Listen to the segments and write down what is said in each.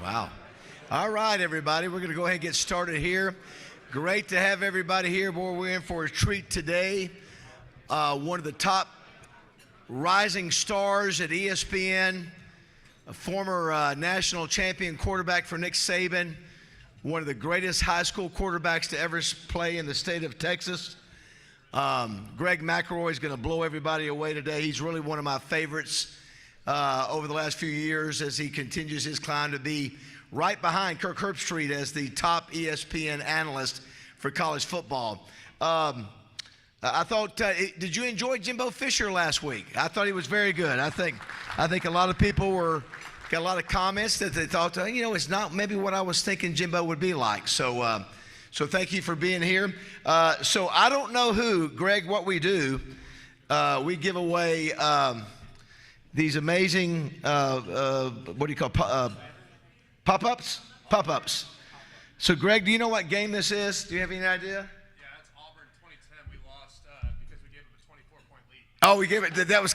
Wow. All right, everybody, we're going to go ahead and get started here. Great to have everybody here. Boy, we're in for a treat today. One of the top rising stars at ESPN, a former national champion quarterback for Nick Saban, one of the greatest high school quarterbacks to ever play in the state of Texas. Greg McElroy is going to blow everybody away today. He's really one of my favorites over the last few years as he continues his climb to be right behind Kirk Herbstreit as the top ESPN analyst for college football. I thought, did you enjoy Jimbo Fisher last week? I thought he was very good. I think a lot of people got a lot of comments that they thought, it's not maybe what I was thinking Jimbo would be like. So thank you for being here. So I don't know who, Greg, what we do, we give away these amazing, what do you call pop-ups? Pop-ups. So, Greg, do you know what game this is? Do you have any idea? Yeah, it's Auburn 2010. We lost because we gave them a 24-point lead. Oh, we gave it. That was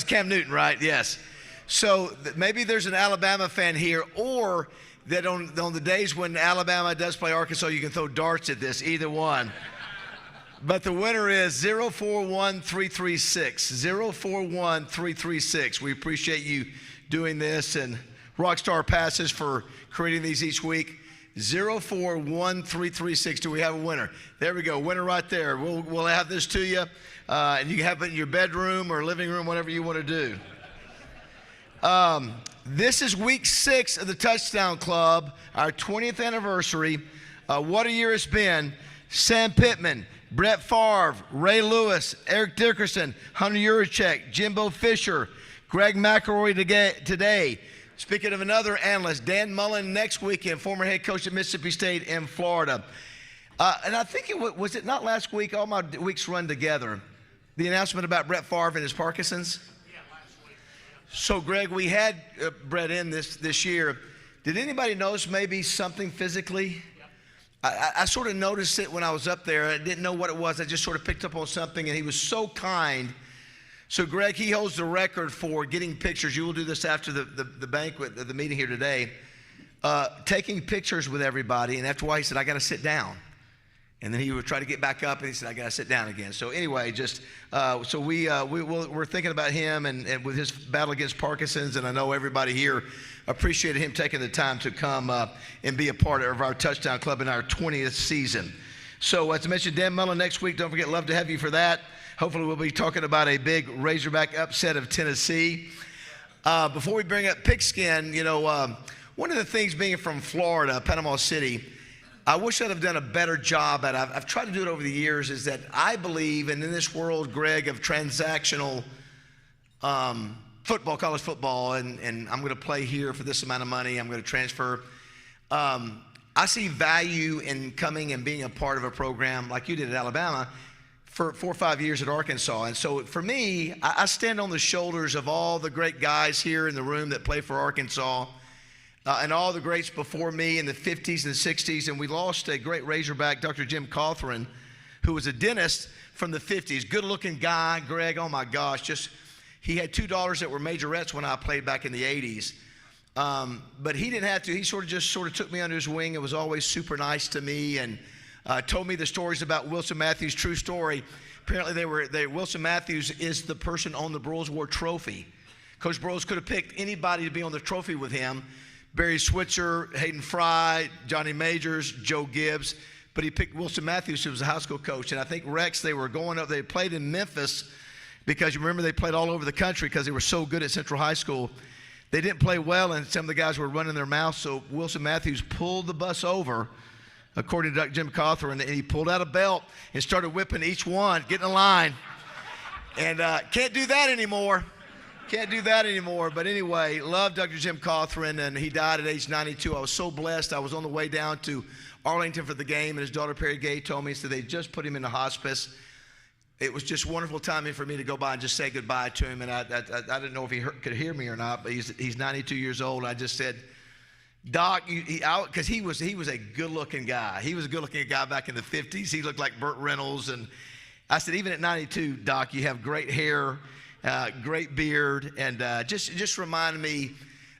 Cam Newton, right? Yes. So maybe there's an Alabama fan here, or that on the days when Alabama does play Arkansas, you can throw darts at this. Either one. But the winner is 041336. 041336. We appreciate you doing this, and Rockstar Passes for creating these each week. 041336. Do we have a winner? There we go. Winner right there. We'll have this to you, and you can have it in your bedroom or living room, whatever you want to do. This is week 6 of the Touchdown Club, our 20th anniversary. What a year it's been. Sam Pittman, Brett Favre, Ray Lewis, Eric Dickerson, Hunter Yurachek, Jimbo Fisher, Greg McElroy today. Speaking of another analyst, Dan Mullen next weekend, former head coach at Mississippi State in Florida. And I think was it not last week, all my weeks run together, the announcement about Brett Favre and his Parkinson's? Yeah, last week. So, Greg, we had Brett in this year. Did anybody notice maybe something physically? Yep. I sort of noticed it when I was up there. I didn't know what it was. I just sort of picked up on something, and he was so kind. So, Greg, he holds the record for getting pictures. You will do this after the banquet, the meeting here today, taking pictures with everybody. And that's why he said, I got to sit down. And then he would try to get back up, and he said, I got to sit down again. So anyway, we're thinking about him and with his battle against Parkinson's, and I know everybody here appreciated him taking the time to come and be a part of our Touchdown Club in our 20th season. So as I mentioned, Dan Mullen next week. Don't forget, love to have you for that. Hopefully we'll be talking about a big Razorback upset of Tennessee. Before we bring up Pigskin, one of the things being from Florida, Panama City, I wish I'd have done a better job at. I've tried to do it over the years, is that I believe, and in this world, Greg, of transactional football, college football, and I'm going to play here for this amount of money, I'm going to transfer. I see value in coming and being a part of a program like you did at Alabama for 4 or 5 years at Arkansas. And so for me, I stand on the shoulders of all the great guys here in the room that play for Arkansas and all the greats before me in the 50s and 60s. And we lost a great Razorback, Dr. Jim Cawthron, who was a dentist from the 50s. Good-looking guy, Greg, oh my gosh. He had 2 daughters that were majorettes when I played back in the 80s. But he didn't have to. He sort of took me under his wing and was always super nice to me, and told me the stories about Wilson Matthews. True story. Apparently Wilson Matthews is the person on the Broyles Award trophy. Coach Broyles could have picked anybody to be on the trophy with him. Barry Switzer, Hayden Fry, Johnny Majors, Joe Gibbs. But he picked Wilson Matthews, who was a high school coach. And I think Rex, they were going up. They played in Memphis because you remember they played all over the country because they were so good at Central High School. They didn't play well, and some of the guys were running their mouths. So Wilson Matthews pulled the bus over, according to Dr. Jim Cawthron, and he pulled out a belt and started whipping each one, getting a line. And can't do that anymore. Can't do that anymore. But anyway, love Dr. Jim Cawthron, and he died at age 92. I was so blessed. I was on the way down to Arlington for the game, and his daughter Perry Gay told me, so they just put him in the hospice. It was just wonderful timing for me to go by and just say goodbye to him. And I didn't know if he could hear me or not, but he's 92 years old. I just said, Doc, because he was a good-looking guy. He was a good-looking guy back in the 50s. He looked like Burt Reynolds. And I said, even at 92, Doc, you have great hair, great beard, and just reminded me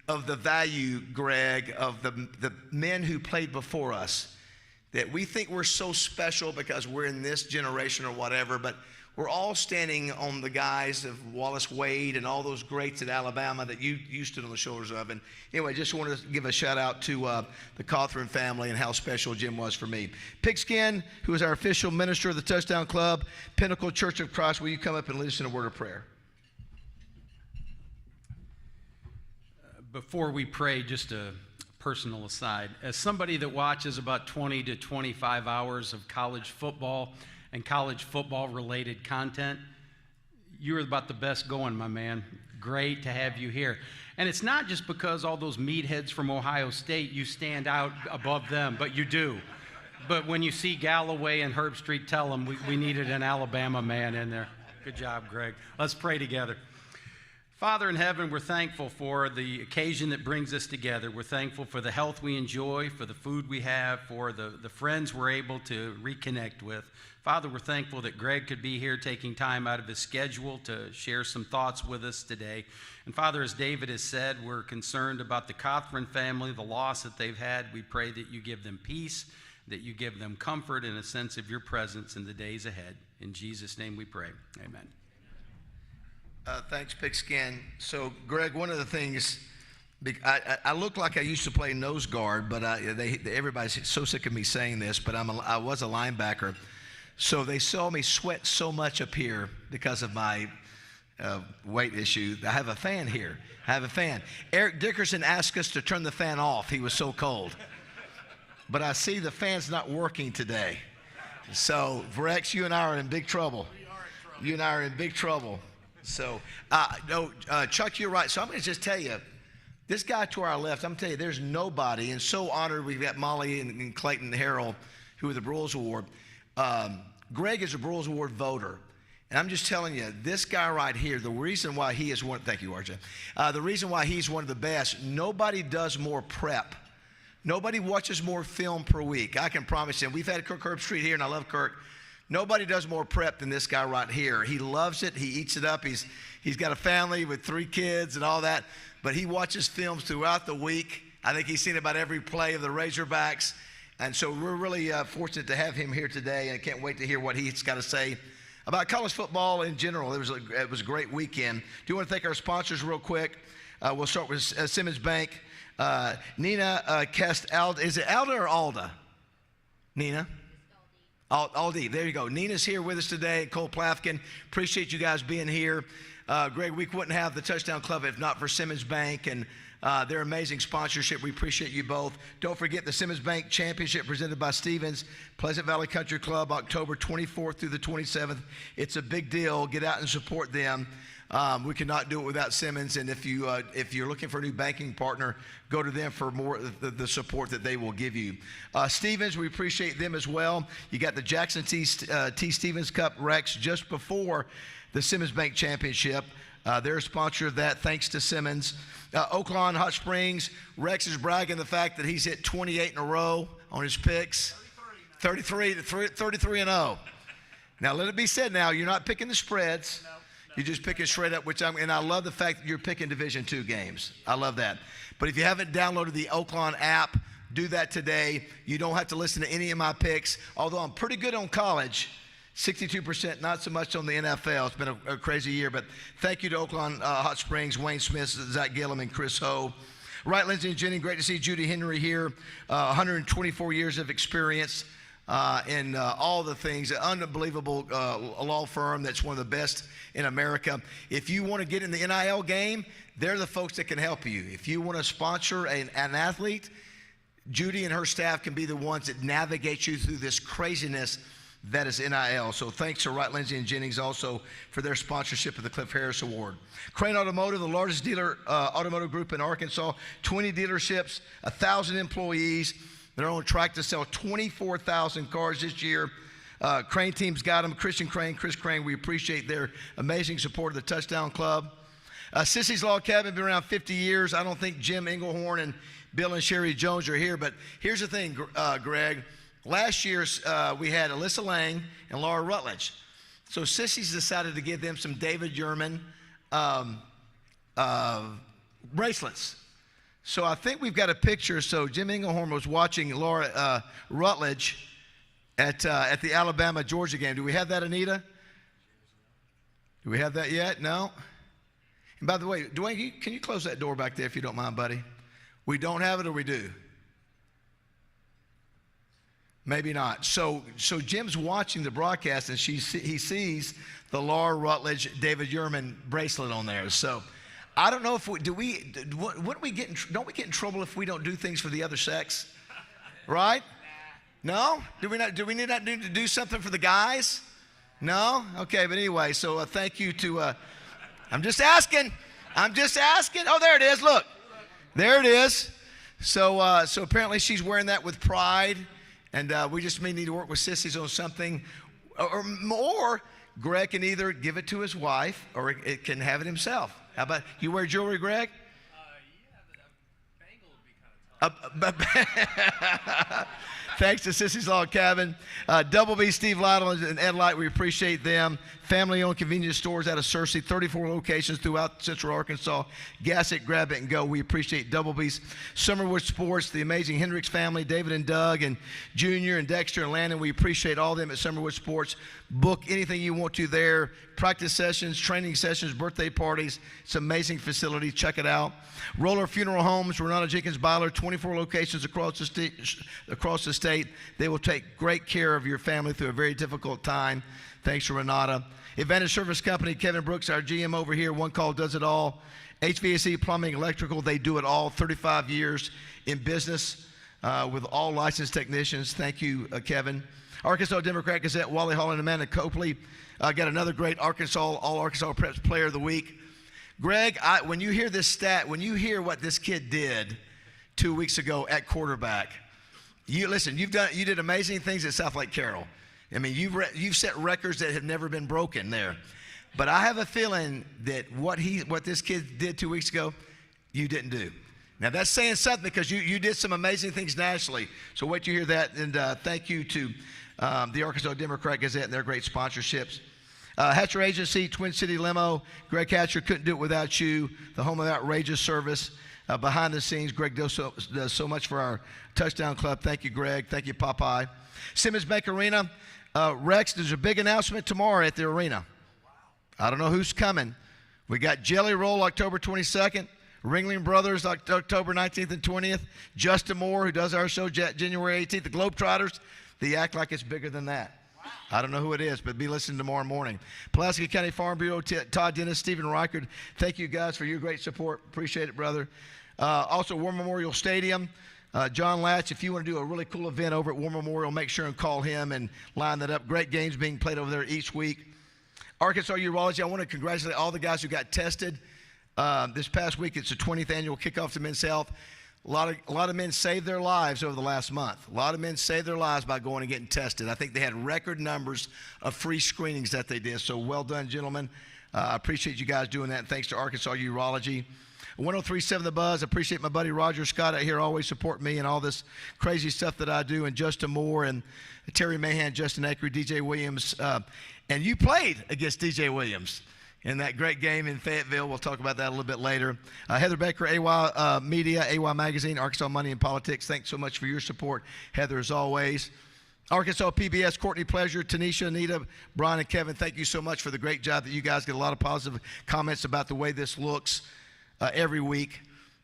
of the value, Greg, of the men who played before us, that we think we're so special because we're in this generation or whatever, but we're all standing on the guys of Wallace Wade and all those greats at Alabama that you stood on the shoulders of. And anyway, just wanted to give a shout out to the Cawthron family and how special Jim was for me. Pigskin, who is our official minister of the Touchdown Club, Pinnacle Church of Christ, will you come up and lead us in a word of prayer? Before we pray, just a personal aside. As somebody that watches about 20 to 25 hours of college football and college football related content, you're about the best going, my man. Great to have you here. And it's not just because all those meatheads from Ohio State, you stand out above them, but you do. But when you see Galloway and Herb Street, tell them we needed an Alabama man in there. Good job, Greg. Let's pray together. Father in heaven, we're thankful for the occasion that brings us together. We're thankful for the health we enjoy, for the food we have, for the friends we're able to reconnect with. Father, we're thankful that Greg could be here taking time out of his schedule to share some thoughts with us today. And Father, as David has said, we're concerned about the Cawthron family, the loss that they've had. We pray that you give them peace, that you give them comfort and a sense of your presence in the days ahead. In Jesus' name we pray. Amen. Thanks, Pigskin. So, Greg, one of the things, I look like I used to play nose guard, but everybody's so sick of me saying this, but I was a linebacker. So they saw me sweat so much up here because of my weight issue. I have a fan here. I have a fan. Eric Dickerson asked us to turn the fan off. He was so cold. But I see the fan's not working today. So, Rex, you and I are in big trouble. You and I are in big trouble. So, Chuck, you're right. So I'm going to just tell you, this guy to our left, I'm going to tell you, there's nobody, and so honored we've got Molly and Clayton Harrell, who are the Broyles Award. Greg is a Broyles Award voter. And I'm just telling you, this guy right here, the reason why he is one, thank you, RJ. The reason why he's one of the best, nobody does more prep. Nobody watches more film per week. I can promise you. We've had Kirk Herbstreit here, and I love Kirk. Nobody does more prep than this guy right here. He loves it. He eats it up. He's got a family with 3 kids and all that, but he watches films throughout the week. I think he's seen about every play of the Razorbacks. And so we're really fortunate to have him here today, and I can't wait to hear what he's got to say about college football in general. It was a great weekend. Do you want to thank our sponsors real quick? We'll start with Simmons Bank. Nina Kest Alda. Is it Alda or Alda? Nina? Aldi. There you go. Nina's here with us today. Cole Plafkin. Appreciate you guys being here. Greg, we wouldn't have the Touchdown Club if not for Simmons Bank and their amazing sponsorship. We appreciate you both. Don't forget the Simmons Bank Championship presented by Stevens, Pleasant Valley Country Club, October 24th through the 27th. It's a big deal. Get out and support them. We cannot do it without Simmons, and if you're looking for a new banking partner, go to them for more the support that they will give you. Stevens, we appreciate them as well. You got the Jackson T. Stevens Cup Rex just before the Simmons Bank Championship. They're a sponsor of that, thanks to Simmons. Oaklawn Hot Springs, Rex is bragging the fact that he's hit 28 in a row on his picks. 33 and 0. Now let it be said now, you're not picking the spreads. You're just picking straight up, and I love the fact that you're picking Division II games. I love that. But if you haven't downloaded the Oaklawn app, do that today. You don't have to listen to any of my picks, although I'm pretty good on college. 62%, not so much on the NFL. It's been a crazy year, but thank you to Oaklawn Hot Springs, Wayne Smith, Zach Gillum, and Chris Ho. Right, Lindsay and Jenny, great to see Judy Henry here. 124 years of experience in all the things. An unbelievable law firm that's one of the best in America. If you want to get in the NIL game, they're the folks that can help you. If you want to sponsor an athlete, Judy and her staff can be the ones that navigate you through this craziness that is NIL. So thanks to Wright, Lindsay, and Jennings also for their sponsorship of the Cliff Harris Award. Crane Automotive, the largest dealer automotive group in Arkansas, 20 dealerships, 1,000 employees. They're on track to sell 24,000 cars this year. Crane team's got them. Christian Crane, Chris Crane, we appreciate their amazing support of the Touchdown Club. Sissy's Log Cabin, been around 50 years. I don't think Jim Englehorn and Bill and Sherry Jones are here, but here's the thing, Greg. Last year, we had Alyssa Lang and Laura Rutledge. So Sissy's decided to give them some David Yurman bracelets. So I think we've got a picture. So Jim Inglehorn was watching Laura Rutledge at the Alabama-Georgia game. Do we have that, Anita? Do we have that yet? No? And by the way, Dwayne, can you close that door back there if you don't mind, buddy? We don't have it, or we do? Maybe not. So Jim's watching the broadcast, and he sees the Laura Rutledge, David Yurman bracelet on there. So I don't know if don't we get in trouble if we don't do things for the other sex? Right? No? Do we not need to do something for the guys? No? Okay, but anyway, so thank you to, I'm just asking. Oh, there it is, look. There it is. So apparently she's wearing that with pride, and we just may need to work with sissies on something, or Greg can either give it to his wife, or it can have it himself. How about, you wear jewelry, Greg? Yeah, but a bangle would be kind of tough. Thanks to Sissy's Log Cabin. Double B, Steve Lytle, and Ed Light, we appreciate them. Family-owned convenience stores out of Searcy, 34 locations throughout Central Arkansas. Gas it, grab it, and go. We appreciate Double B's. Summerwood Sports, the amazing Hendricks family, David and Doug, and Junior, and Dexter, and Landon. We appreciate all of them at Summerwood Sports. Book anything you want to there. Practice sessions, training sessions, birthday parties. It's an amazing facility. Check it out. Roller Funeral Homes, Renata Jenkins Byler, 24 locations across the state. They will take great care of your family through a very difficult time. Thanks to Renata. Advantage Service Company, Kevin Brooks, our GM over here. One Call does it all. HVAC, plumbing, electrical, they do it all. 35 years in business with all licensed technicians. Thank you, Kevin. Arkansas Democrat Gazette, Wally Hall and Amanda Copley got another great All Arkansas Preps Player of the Week. Greg, when you hear this stat, when you hear what this kid did 2 weeks ago at quarterback, you did amazing things at South Lake Carroll. I mean, you've set records that have never been broken there. But I have a feeling that what this kid did 2 weeks ago, you didn't do. Now that's saying something, because you did some amazing things nationally. So wait till you hear that, and thank you to the Arkansas Democrat Gazette and their great sponsorships. Hatcher Agency, Twin City Limo, Greg Hatcher, couldn't do it without you. The home of the outrageous service. Behind the scenes, Greg does so much for our touchdown club. Thank you, Greg. Thank you, Popeye. Simmons Bank Arena. Rex, there's a big announcement tomorrow at the arena. I don't know who's coming. We got Jelly Roll October 22nd. Ringling Brothers October 19th and 20th. Justin Moore, who does our show January 18th. The Globetrotters. They act like it's bigger than that. I don't know who it is, but be listening tomorrow morning. Pulaski County Farm Bureau, Todd Dennis, Stephen Reichard, thank you guys for your great support. Appreciate it, brother. Also, War Memorial Stadium. John Latch, if you want to do a really cool event over at War Memorial, make sure and call him and line that up. Great games being played over there each week. Arkansas Urology, I want to congratulate all the guys who got tested. This past week, it's the 20th annual kickoff to Men's Health. A lot of men saved their lives over the last month. A lot of men saved their lives by going and getting tested. I think they had record numbers of free screenings that they did. So well done, gentlemen. I appreciate you guys doing that. And thanks to Arkansas Urology. 103.7 The Buzz. I appreciate my buddy Roger Scott out here always supporting me and all this crazy stuff that I do. And Justin Moore and Terry Mahan, Justin Akery, DJ Williams. And you played against DJ Williams in that great game in Fayetteville. We'll talk about that a little bit later. Heather Baker, AY Media, AY Magazine, Arkansas Money and Politics. Thanks so much for your support, Heather, as always. Arkansas PBS, Courtney Pleasure, Tanisha, Anita, Brian, and Kevin, thank you so much for the great job that you guys get a lot of positive comments about the way this looks every week.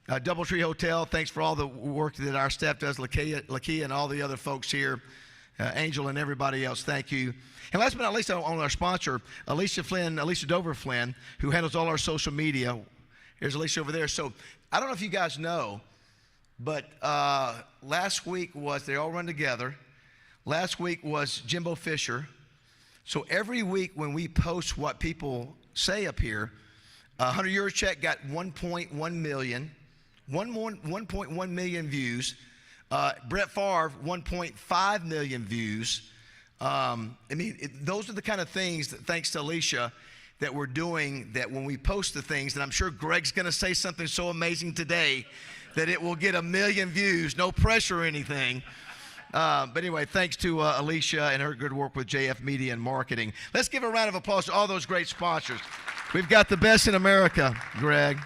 DoubleTree Hotel, thanks for all the work that our staff does, Lakia and all the other folks here, Angel and everybody else, thank you. And last but not least, on our sponsor, Alicia Dover Flynn, who handles all our social media. Here's Alicia over there. So I don't know if you guys know, but last week they all run together. Last week was Jimbo Fisher. So every week when we post what people say up here, a €100 check got 1.1 million, 1.1 million views. Brett Favre, 1.5 million views. Those are the kind of things that, thanks to Alicia, that we're doing, that when we post the things, that I'm sure Greg's going to say something so amazing today that it will get 1 million views, no pressure or anything. But anyway, thanks to Alicia and her good work with JF Media and Marketing. Let's give a round of applause to all those great sponsors. We've got the best in America, Greg.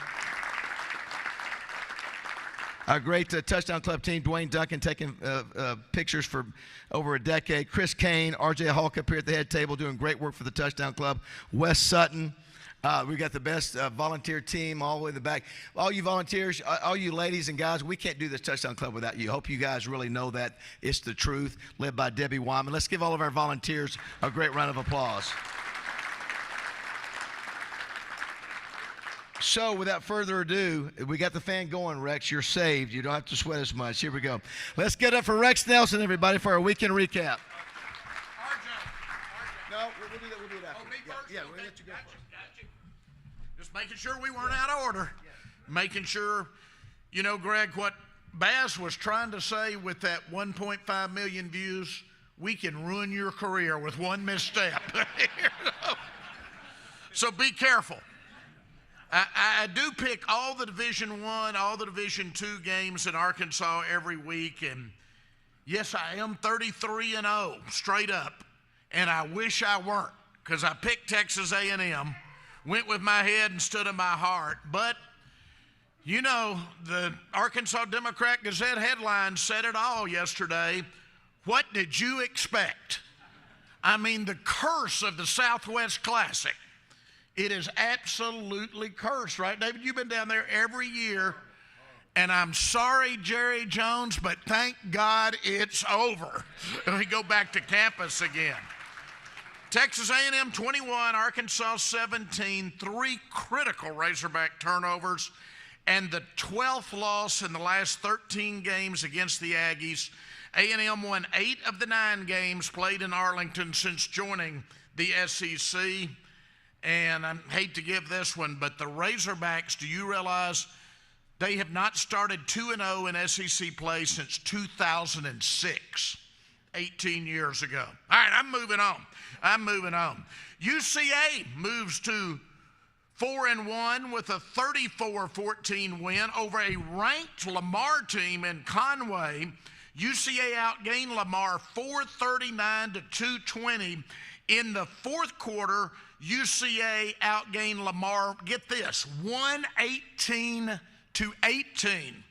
Our great touchdown club team, Dwayne Duncan, taking pictures for over a decade. Chris Kane, R.J. Hulk up here at the head table doing great work for the touchdown club. Wes Sutton. We got the best volunteer team all the way in the back. All you volunteers, all you ladies and guys, we can't do this touchdown club without you. Hope you guys really know that it's the truth, led by Debbie Wyman. Let's give all of our volunteers a great round of applause. So without further ado, we got the fan going, Rex. You're saved. You don't have to sweat as much. Here we go. Let's get up for Rex Nelson, everybody, for our weekend recap. No, we'll do that. We'll do it after. Oh, me first? Yeah, Okay. we'll let you go first. Gotcha. Just making sure we weren't out of order. Making sure, you know, Greg, what Bass was trying to say with that 1.5 million views, we can ruin your career with one misstep. So be careful. I do pick all the Division I, all the Division II games in Arkansas every week, and yes, I am 33-0 straight up, and I wish I weren't, because I picked Texas A&M, went with my head and stood in my heart. But you know, the Arkansas Democrat-Gazette headline said it all yesterday. What did you expect? I mean, the curse of the Southwest Classic. It is absolutely cursed, right, David? You've been down there every year, and I'm sorry, Jerry Jones, but thank God it's over. We go back to campus again. Texas A&M 21, Arkansas 17, 3 critical Razorback turnovers, and the 12th loss in the last 13 games against the Aggies. A&M won 8 of the 9 games played in Arlington since joining the SEC. And I hate to give this one, but the Razorbacks, do you realize they have not started 2-0 in SEC play since 2006, 18 years ago. All right, I'm moving on. UCA moves to 4-1 with a 34-14 win over a ranked Lamar team in Conway. UCA outgained Lamar 439 to 220. In the fourth quarter, UCA outgained Lamar, get this, 118 to 18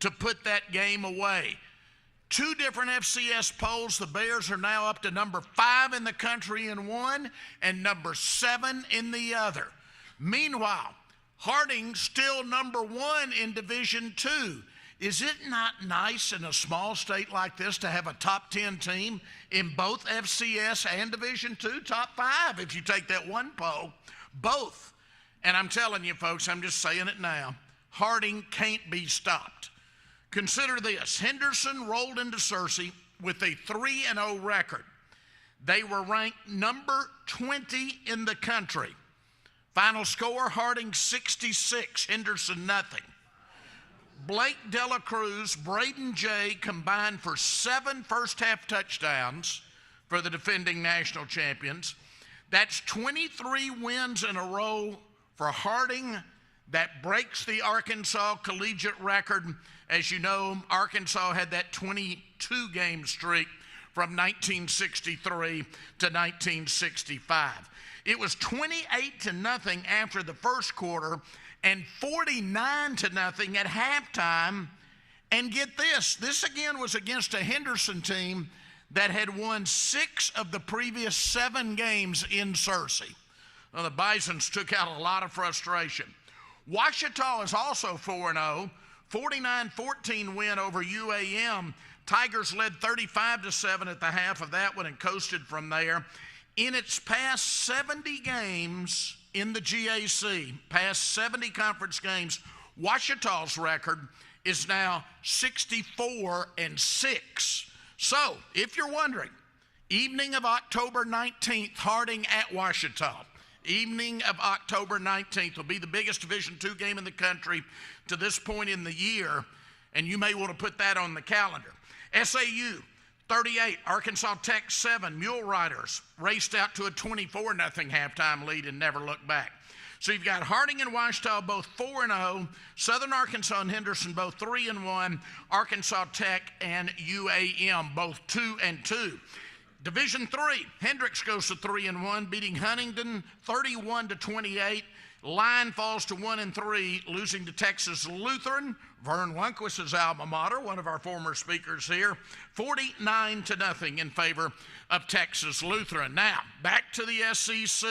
to put that game away. 2 different FCS polls, the Bears are now up to number 5 in the country in one and number 7 in the other. Meanwhile, Harding still number 1 in Division II. Is it not nice in a small state like this to have a top 10 team in both FCS and Division II? Top 5 if you take that one poll. Both. And I'm telling you, folks, I'm just saying it now, Harding can't be stopped. Consider this. Henderson rolled into Searcy with a 3-0 record. They were ranked number 20 in the country. Final score, Harding 66, Henderson nothing. Blake Dela Cruz, Braden Jay combined for 7 first-half touchdowns for the defending national champions. That's 23 wins in a row for Harding. That breaks the Arkansas collegiate record. As you know, Arkansas had that 22-game streak from 1963 to 1965. It was 28-0 after the first quarter and 49-0 at halftime. And get this, this again was against a Henderson team that had won 6 of the previous 7 games in Searcy. Well, the Bisons took out a lot of frustration. Ouachita is also 4-0, 49-14 win over UAM. Tigers led 35-7 at the half of that one and coasted from there. In its past 70 games in the GAC, past 70 conference games, Ouachita's record is now 64-6. So, if you're wondering, evening of October 19th, Harding at Ouachita. Evening of October 19th will be the biggest Division II game in the country to this point in the year, and you may want to put that on the calendar. SAU 38, Arkansas Tech 7. Mule Riders raced out to a 24-0 halftime lead and never looked back. So you've got Harding and Ouachita both 4-0, Southern Arkansas and Henderson both 3-1, Arkansas Tech and UAM both 2-2. Division III, Hendricks goes to 3-1, beating Huntington 31-28. Line falls to 1-3, losing to Texas Lutheran, Vern Lundquist's alma mater, one of our former speakers here, 49-0 in favor of Texas Lutheran. Now, back to the SEC.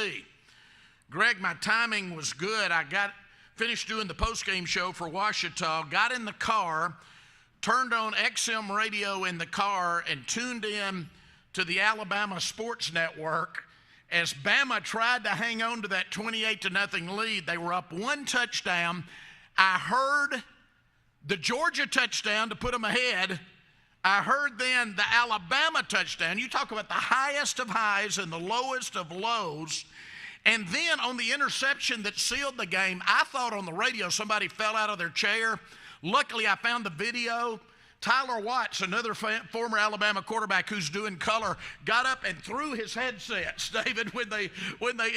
Greg, my timing was good. I finished doing the postgame show for Ouachita, got in the car, turned on XM radio in the car, and tuned in to the Alabama Sports Network. As Bama tried to hang on to that 28-0 lead, they were up 1 touchdown. I heard the Georgia touchdown to put them ahead. I heard then the Alabama touchdown. You talk about the highest of highs and the lowest of lows. And then on the interception that sealed the game, I thought on the radio somebody fell out of their chair. Luckily, I found the video. Tyler Watts, another former Alabama quarterback who's doing color, got up and threw his headsets, David, when they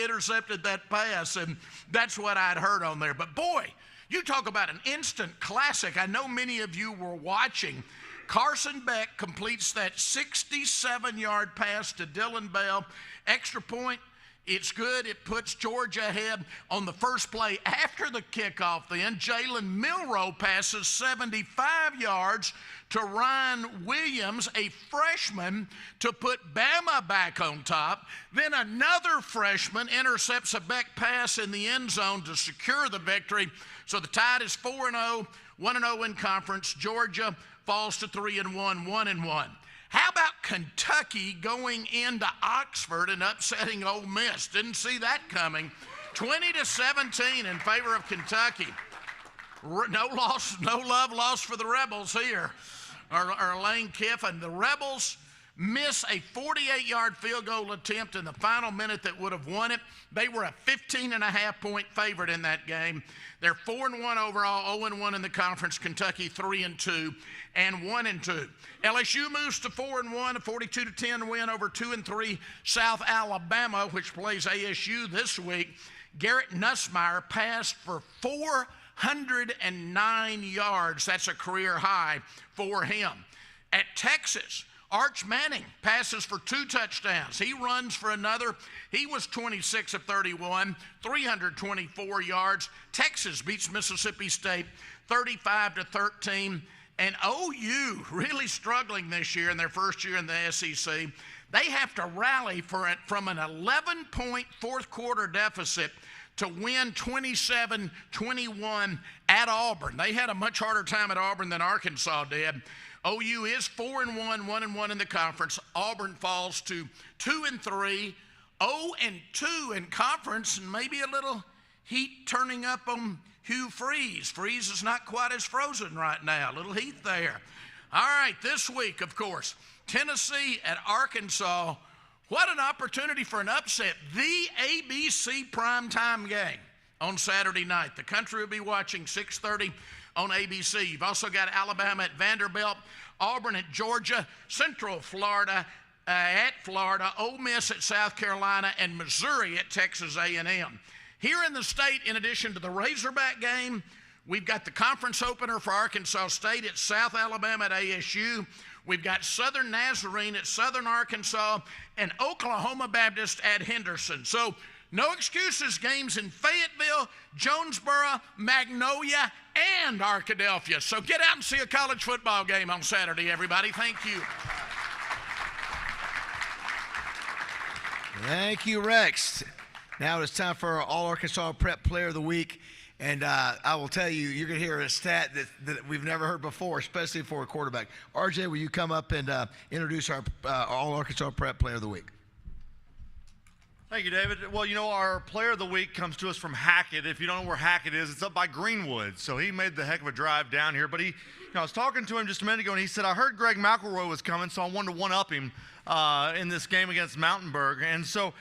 intercepted that pass, and that's what I'd heard on there. But boy, you talk about an instant classic. I know many of you were watching. Carson Beck completes that 67-yard pass to Dylan Bell. Extra point. It's good. It puts Georgia ahead on the first play after the kickoff. Then Jalen Milroe passes 75 yards to Ryan Williams, a freshman, to put Bama back on top. Then another freshman intercepts a Beck pass in the end zone to secure the victory. So the Tide is 4-0, 1-0 in conference. Georgia falls to 3-1, 1-1. How about Kentucky going into Oxford and upsetting Ole Miss? Didn't see that coming. 20-17 in favor of Kentucky. No love lost for the Rebels here. Or Lane Kiffin. The Rebels miss a 48-yard field goal attempt in the final minute that would have won it. They were a 15.5-point favorite in that game. They're 4-1 overall, 0-1 in the conference. Kentucky 3-2 and 1-2. LSU moves to 4-1, a 42-10 win over 2-3 South Alabama, which plays ASU this week. Garrett Nussmeier passed for 409 yards. That's a career high for him. At Texas, Arch Manning passes for 2 touchdowns. He runs for another. He was 26 of 31, 324 yards. Texas beats Mississippi State 35-13. And OU really struggling this year in their first year in the SEC. They have to rally from an 11-point fourth quarter deficit to win 27-21 at Auburn. They had a much harder time at Auburn than Arkansas did. OU is 4-1, 1-1 in the conference. Auburn falls to 2-3, 0-2 in conference, and maybe a little heat turning up on Hugh Freeze. Freeze is not quite as frozen right now. A little heat there. All right, this week, of course, Tennessee at Arkansas. What an opportunity for an upset. The ABC primetime game on Saturday night. The country will be watching 6:30 on ABC. You've also got Alabama at Vanderbilt, Auburn at Georgia, Central Florida at Florida, Ole Miss at South Carolina, and Missouri at Texas A&M. Here in the state, in addition to the Razorback game, we've got the conference opener for Arkansas State at South Alabama at ASU. We've got Southern Nazarene at Southern Arkansas and Oklahoma Baptist at Henderson. So no excuses, games in Fayetteville, Jonesboro, Magnolia, and Arkadelphia. So get out and see a college football game on Saturday, everybody. Thank you. Thank you, Rex. Now it's time for our All-Arkansas Prep Player of the Week. And I will tell you, you're going to hear a stat that we've never heard before, especially for a quarterback. RJ, will you come up and introduce our All-Arkansas Prep Player of the Week? Thank you, David. Well, you know, our Player of the Week comes to us from Hackett. If you don't know where Hackett is, it's up by Greenwood. So he made the heck of a drive down here. But I was talking to him just a minute ago, and he said, I heard Greg McElroy was coming, so I wanted to one-up him in this game against Mountainburg. And so,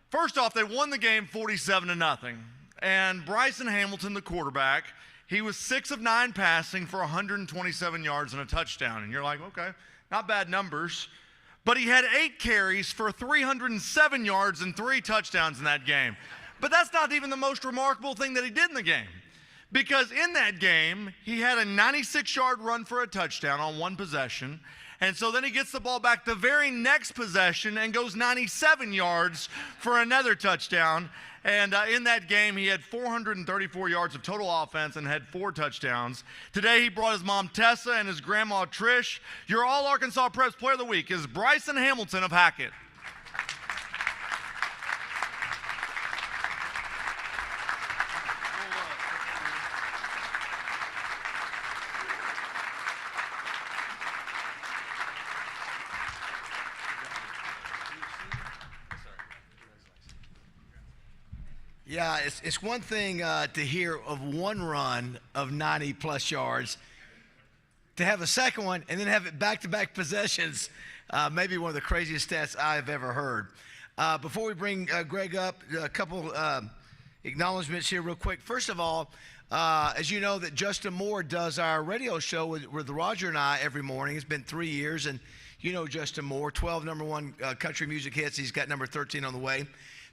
first off, they won the game 47-0. And Bryson Hamilton, the quarterback, he was 6 of 9 passing for 127 yards and a touchdown. And you're like, okay, not bad numbers. But he had 8 carries for 307 yards and 3 touchdowns in that game. But that's not even the most remarkable thing that he did in the game. Because in that game, he had a 96-yard run for a touchdown on 1 possession. And so then he gets the ball back the very next possession and goes 97 yards for another touchdown. And in that game, he had 434 yards of total offense and had 4 touchdowns. Today, he brought his mom, Tessa, and his grandma, Trish. Your All-Arkansas Preps Player of the Week is Bryson Hamilton of Hackett. Yeah, it's one thing to hear of one run of 90-plus yards, to have a second one and then have it back-to-back possessions, maybe one of the craziest stats I've ever heard. Before we bring Greg up, a couple acknowledgments here real quick. First of all, as you know, that Justin Moore does our radio show with Roger and I every morning. It's been 3 years, and you know Justin Moore, 12 number 1 country music hits. He's got number 13 on the way.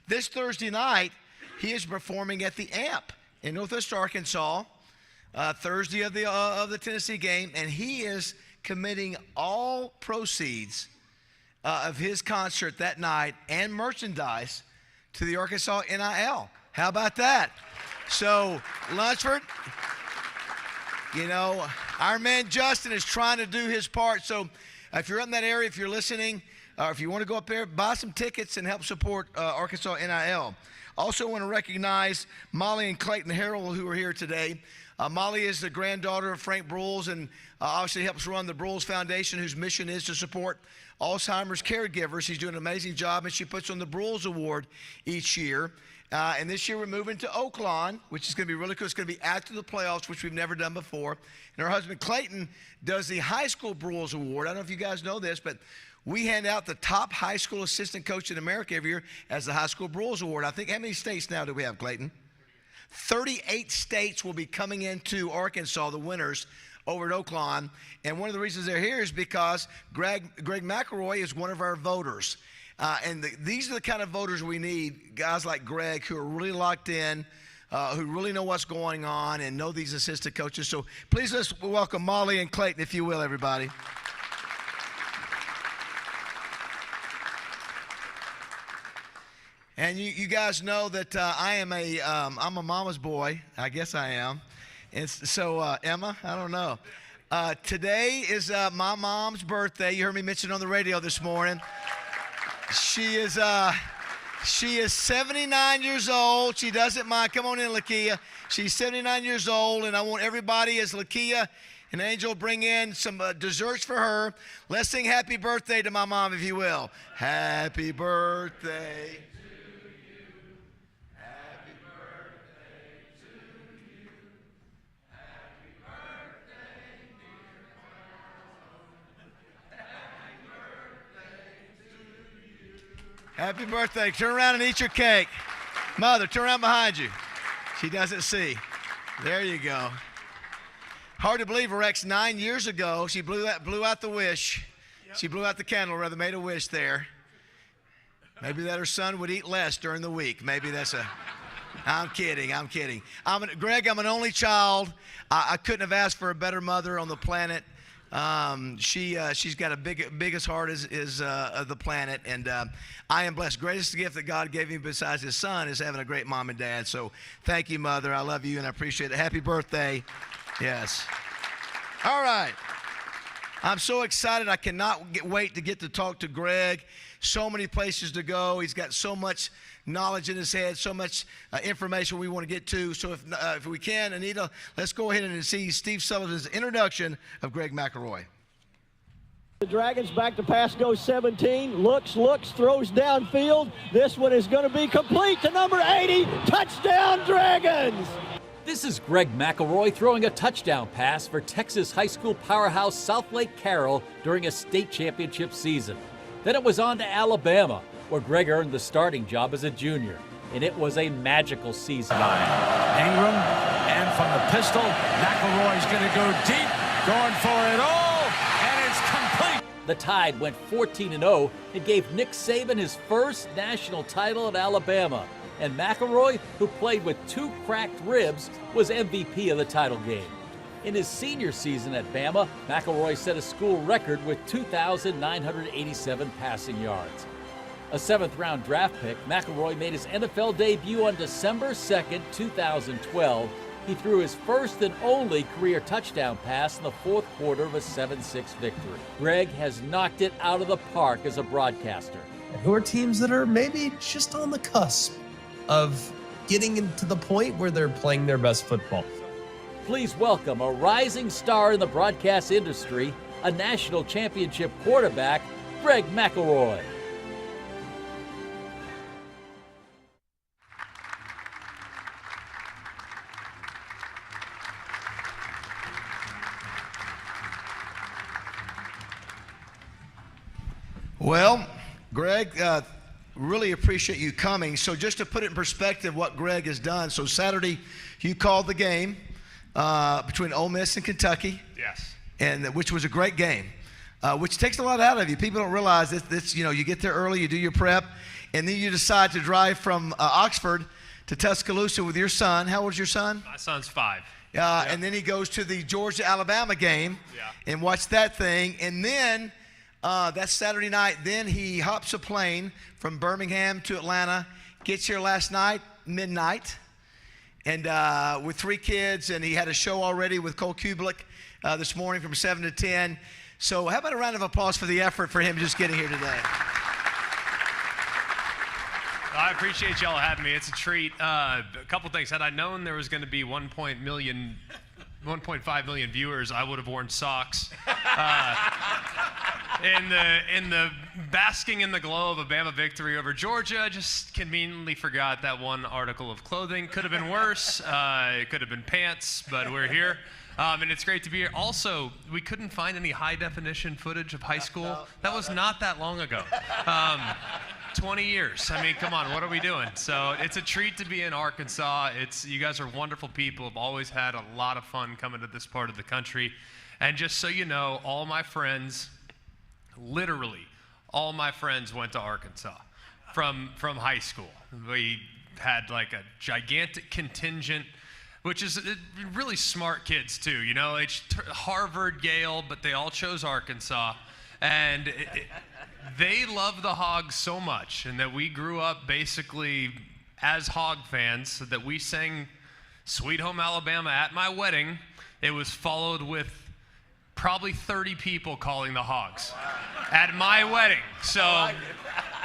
This Thursday night, he is performing at the AMP in Northwest Arkansas, Thursday of the Tennessee game, and he is committing all proceeds of his concert that night and merchandise to the Arkansas NIL. How about that? So, Lunsford, you know, our man Justin is trying to do his part. So, if you're in that area, if you're listening, or if you want to go up there, buy some tickets and help support Arkansas NIL. Also want to recognize Molly and Clayton Harrell, who are here today. Molly is the granddaughter of Frank Brules and obviously helps run the Brules Foundation, whose mission is to support Alzheimer's caregivers. She's doing an amazing job, and she puts on the Brules Award each year. And this year we're moving to Oaklawn, which is going to be really cool. It's going to be after the playoffs, which we've never done before. And her husband Clayton does the High School Brules Award. I don't know if you guys know this, but we hand out the top high school assistant coach in America every year as the High School Brules Award. I think, how many states now do we have, Clayton? 38 states will be coming into Arkansas, the winners, over at Oaklawn. And one of the reasons they're here is because Greg McElroy is one of our voters. These are the kind of voters we need, guys like Greg who are really locked in, who really know what's going on and know these assistant coaches. So please let's welcome Molly and Clayton, if you will, everybody. And you guys know that I'm a mama's boy. I guess I am. And so, Emma, I don't know. Today is my mom's birthday. You heard me mention on the radio this morning. She is 79 years old. She doesn't mind. Come on in, Lakia. She's 79 years old, and I want everybody, as Lakia and Angel bring in some desserts for her. Let's sing happy birthday to my mom, if you will. Happy birthday. Happy birthday. Turn around and eat your cake. Mother, turn around behind you. She doesn't see. There you go. Hard to believe, Rex, 9 years ago, she blew out the wish. Yep. She blew out the candle, rather, made a wish there. Maybe that her son would eat less during the week. Maybe that's a... I'm kidding. Greg, I'm an only child. I couldn't have asked for a better mother on the planet. She's got a biggest heart is of the planet, and I am blessed. Greatest gift that God gave me besides his son is having a great mom and dad. So thank you, Mother. I love you, and I appreciate it. Happy birthday. Yes. All right. I'm so excited. I cannot wait to get to talk to Greg. So many places to go. He's got so much knowledge in his head, so much information we want to get to. So if we can, Anita, let's go ahead and see Steve Sullivan's introduction of Greg McElroy. The Dragons back to pass, goes 17, looks, throws downfield. This one is going to be complete to number 80. Touchdown, Dragons! This is Greg McElroy throwing a touchdown pass for Texas high school powerhouse South Lake Carroll during a state championship season. Then it was on to Alabama, where Greg earned the starting job as a junior. And it was a magical season. Ingram, and from the pistol, McElroy's going to go deep, going for it all, and it's complete. The Tide went 14-0 and gave Nick Saban his first national title at Alabama. And McElroy, who played with 2 cracked ribs, was MVP of the title game. In his senior season at Bama, McElroy set a school record with 2,987 passing yards. A 7th-round draft pick, McElroy made his NFL debut on December 2nd, 2012. He threw his first and only career touchdown pass in the fourth quarter of a 7-6 victory. Greg has knocked it out of the park as a broadcaster. And who are teams that are maybe just on the cusp of getting into the point where they're playing their best football? Please welcome a rising star in the broadcast industry, a national championship quarterback, Greg McElroy. Well, Greg, really appreciate you coming. So just to put it in perspective, what Greg has done. So Saturday, you called the game between Ole Miss and Kentucky. Yes. And which was a great game, which takes a lot out of you. People don't realize this. You know, you get there early, you do your prep, and then you decide to drive from Oxford to Tuscaloosa with your son. How old is your son? My son's 5. And then he goes to the Georgia-Alabama game and watch that thing. And then that's Saturday night. Then he hops a plane from Birmingham to Atlanta, gets here last night, midnight, and with 3 kids. And he had a show already with Cole Kublik this morning from 7 to 10. So how about a round of applause for the effort for him just getting here today? I appreciate y'all having me. It's a treat. A couple things. Had I known there was going to be 1.5 million viewers, I would have worn socks. In the basking in the glow of a Bama victory over Georgia, just conveniently forgot that one article of clothing. Could have been worse. It could have been pants, but we're here. And it's great to be here. Also, we couldn't find any high-definition footage of high school. That was not that long ago. 20 years. I mean, come on, what are we doing? So it's a treat to be in Arkansas. You guys are wonderful people. I've always had a lot of fun coming to this part of the country. And just so you know, all my friends, literally all my friends went to Arkansas from high school. We had like a gigantic contingent, which is really smart kids too. You know, it's Harvard, Yale, but they all chose Arkansas. And they love the Hogs so much, and that we grew up basically as Hog fans, so that we sang Sweet Home Alabama at my wedding. It was followed with probably 30 people calling the Hogs at my wedding. So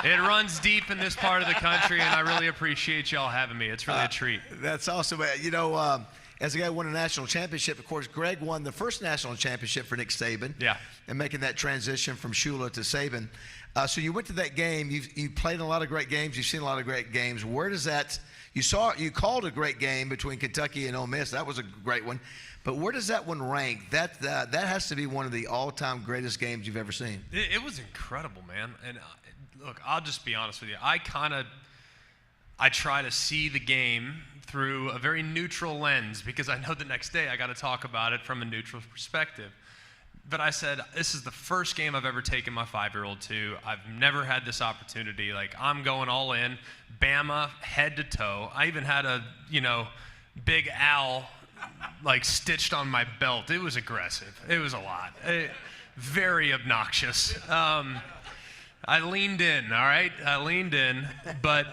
it runs deep in this part of the country, and I really appreciate y'all having me. It's really a treat. That's awesome. You know, as a guy who won a national championship, of course, Greg won the first national championship for Nick Saban. Yeah. And making that transition from Shula to Saban. So you went to that game. You played in a lot of great games. You've seen a lot of great games. Where does that? You called a great game between Kentucky and Ole Miss. That was a great one. But where does that one rank? That has to be one of the all-time greatest games you've ever seen. It was incredible, man. And look, I'll just be honest with you. I try to see the game through a very neutral lens, because I know the next day I got to talk about it from a neutral perspective. But I said, this is the first game I've ever taken my 5-year-old to. I've never had this opportunity. Like, I'm going all in. Bama, head to toe. I even had a, Big Al, like, stitched on my belt. It was aggressive. It was a lot. Very obnoxious. I leaned in, all right? I leaned in, but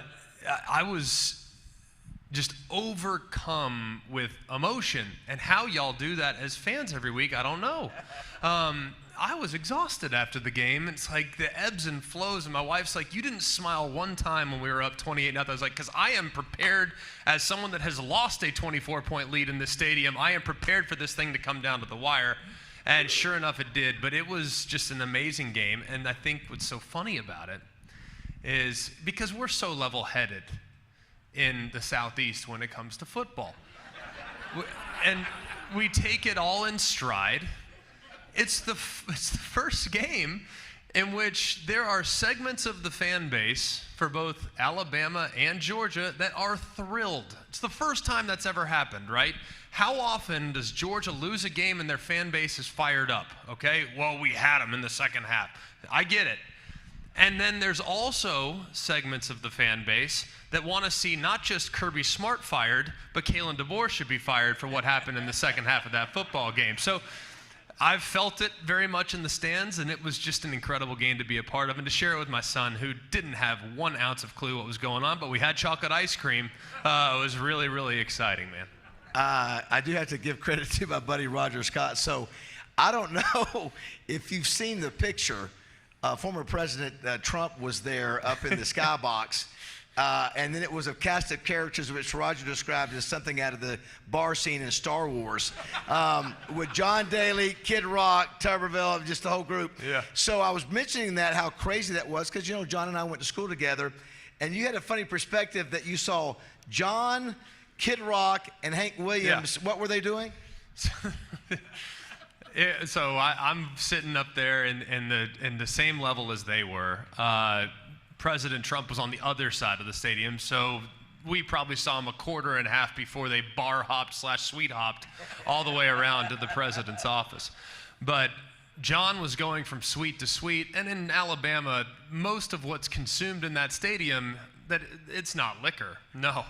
I was just overcome with emotion. And how y'all do that as fans every week, I don't know. I was exhausted after the game. It's like the ebbs and flows, and my wife's like, you didn't smile one time when we were up 28-0. I was like, because I am prepared, as someone that has lost a 24-point lead in this stadium, I am prepared for this thing to come down to the wire. And sure enough, it did. But it was just an amazing game. And I think what's so funny about it is because we're so level-headed in the Southeast when it comes to football. And we take it all in stride. It's the first game in which there are segments of the fan base for both Alabama and Georgia that are thrilled. It's the first time that's ever happened, right? How often does Georgia lose a game and their fan base is fired up, okay? Well, we had them in the second half. I get it. And then there's also segments of the fan base that want to see not just Kirby Smart fired, but Kalen DeBoer should be fired for what happened in the second half of that football game. So I've felt it very much in the stands, and it was just an incredible game to be a part of and to share it with my son, who didn't have 1 ounce of clue what was going on, but we had chocolate ice cream. It was really, really exciting, man. I do have to give credit to my buddy Roger Scott. So I don't know if you've seen the picture. Former President Trump was there up in the skybox, and then it was a cast of characters which Roger described as something out of the bar scene in Star Wars, with John Daly, Kid Rock, Tuberville, just the whole group. Yeah. So I was mentioning that, how crazy that was, because, you know, John and I went to school together, and you had a funny perspective that you saw John, Kid Rock, and Hank Williams. Yeah. What were they doing? So I'm sitting up there in the same level as they were. President Trump was on the other side of the stadium, so we probably saw him a quarter and a half before they bar hopped / sweet hopped all the way around to the president's office. But John was going from suite to suite, and in Alabama, most of what's consumed in that stadium, it's not liquor, no.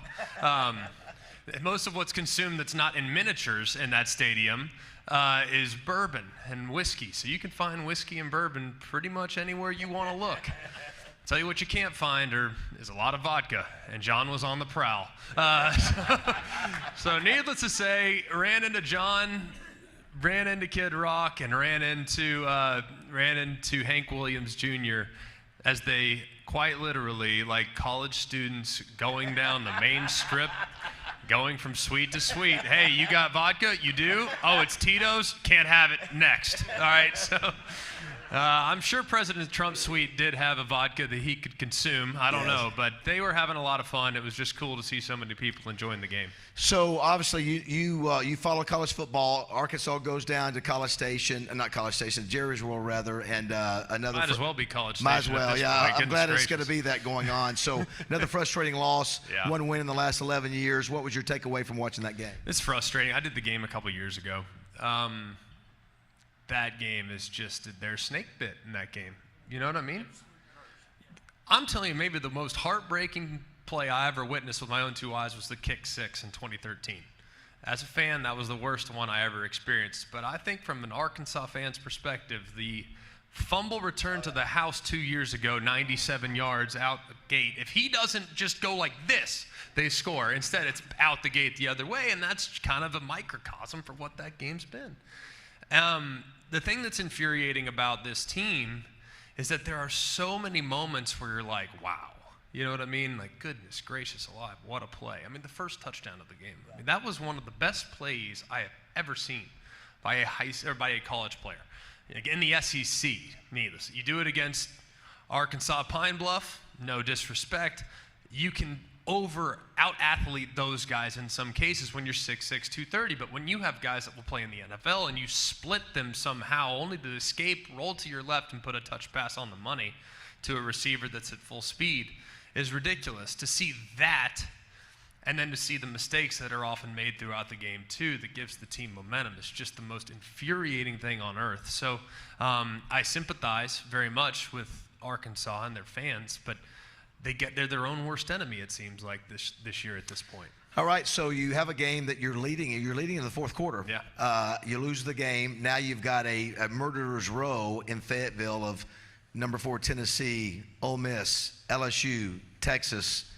Most of what's consumed that's not in miniatures in that stadium is bourbon and whiskey. So you can find whiskey and bourbon pretty much anywhere you want to look. Tell you what you can't find is a lot of vodka, and John was on the prowl. So needless to say, ran into John, ran into Kid Rock, and ran into Hank Williams Jr. as they quite literally, like college students going down the main strip, going from suite to suite. Hey, you got vodka? You do? Oh, it's Tito's? Can't have it. Next. All right, so I'm sure President Trump's suite did have a vodka that he could consume. I don't know, but they were having a lot of fun. It was just cool to see so many people enjoying the game. So obviously you follow college football. Arkansas goes down to College Station, not College Station, Jerry's World rather, and another. Might as well be College Station. Might as well, yeah. I'm glad gracious. it's going to be that going on. So another frustrating loss. Yeah. 1 win in the last 11 years. What was your takeaway from watching that game? It's frustrating. I did the game a couple years ago. That game is just, there's snake bit in that game. You know what I mean? I'm telling you, maybe the most heartbreaking play I ever witnessed with my own 2 eyes was the kick 6 in 2013. As a fan, that was the worst one I ever experienced. But I think from an Arkansas fan's perspective, the fumble return to the house 2 years ago, 97 yards out the gate, if he doesn't just go like this, they score. Instead, it's out the gate the other way, and that's kind of a microcosm for what that game's been. The thing that's infuriating about this team is that there are so many moments where you're like, wow. You know what I mean? Like, goodness gracious alive, what a play. I mean, the first touchdown of the game, I mean, that was one of the best plays I have ever seen by a college player. In the SEC, needless. You do it against Arkansas Pine Bluff, no disrespect. You can out-athlete those guys in some cases when you're 6'6", 230, but when you have guys that will play in the NFL and you split them somehow only to escape, roll to your left, and put a touch pass on the money to a receiver that's at full speed is ridiculous. To see that, and then to see the mistakes that are often made throughout the game too, that gives the team momentum, is just the most infuriating thing on earth. So I sympathize very much with Arkansas and their fans, but they're their own worst enemy, it seems like, this year at this point. All right, so you have a game that you're leading in the fourth quarter. Yeah. You lose the game. Now you've got a murderer's row in Fayetteville of number 4 Tennessee, Ole Miss, LSU, Texas.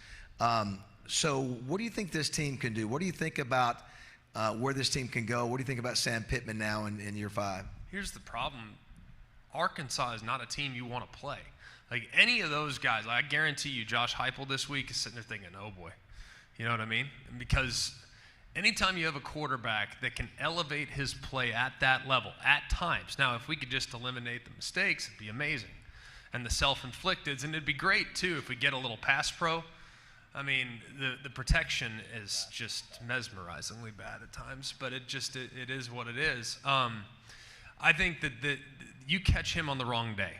So what do you think this team can do? What do you think about where this team can go? What do you think about Sam Pittman now in year 5? Here's the problem. Arkansas is not a team you want to play. Like, any of those guys, I guarantee you Josh Heupel this week is sitting there thinking, oh boy. You know what I mean? Because anytime you have a quarterback that can elevate his play at that level, at times. Now, if we could just eliminate the mistakes, it'd be amazing. And the self-inflicteds, and it'd be great too if we get a little pass pro. I mean, the protection is just mesmerizingly bad at times, but it is what it is. I think that you catch him on the wrong day,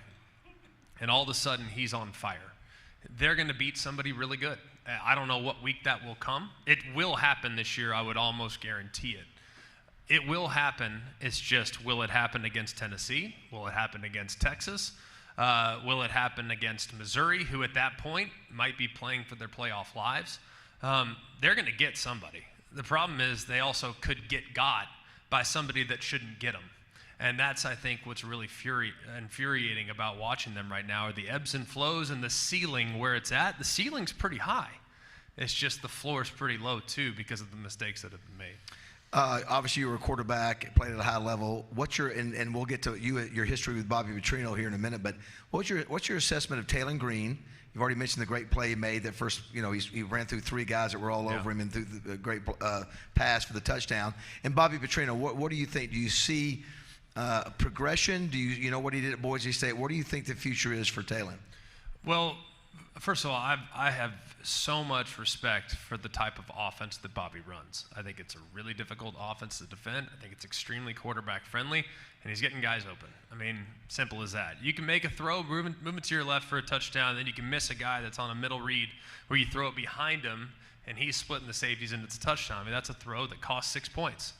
and all of a sudden he's on fire. They're going to beat somebody really good. I don't know what week that will come. It will happen this year. I would almost guarantee it. It will happen. It's just, will it happen against Tennessee? Will it happen against Texas? Will it happen against Missouri, who at that point might be playing for their playoff lives? They're going to get somebody. The problem is they also could get got by somebody that shouldn't get them. And that's, I think, what's really infuriating about watching them right now are the ebbs and flows and the ceiling where it's at. The ceiling's pretty high. It's just the floor's pretty low, too, because of the mistakes that have been made. Obviously, you were a quarterback, played at a high level. What's your and we'll get to your history with Bobby Petrino here in a minute. But what's your assessment of Taylon Green? You've already mentioned the great play he made. That first, he ran through 3 guys that were all over him and through the great pass for the touchdown. And Bobby Petrino, what do you think? Do you see progression? Do you know what he did at Boise State? What do you think the future is for Taylon? Well, first of all, I have so much respect for the type of offense that Bobby runs. I think it's a really difficult offense to defend. I think it's extremely quarterback friendly, and he's getting guys open. I mean, simple as that. You can make a throw, move it to your left for a touchdown, then you can miss a guy that's on a middle read where you throw it behind him, and he's splitting the safeties and it's a touchdown. I mean, that's a throw that costs 6 points.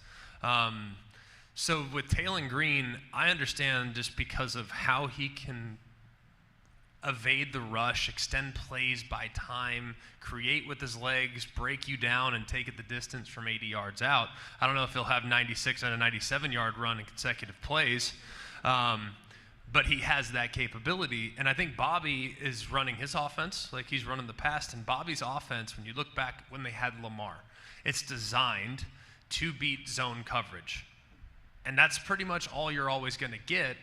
So with Taylon Green, I understand just because of how he can evade the rush, extend plays by time, create with his legs, break you down, and take it the distance from 80 yards out. I don't know if he'll have 96 and a 97-yard run in consecutive plays, but he has that capability. And I think Bobby is running his offense like he's running the past. And Bobby's offense, when you look back when they had Lamar, it's designed to beat zone coverage. And that's pretty much all you're always going to get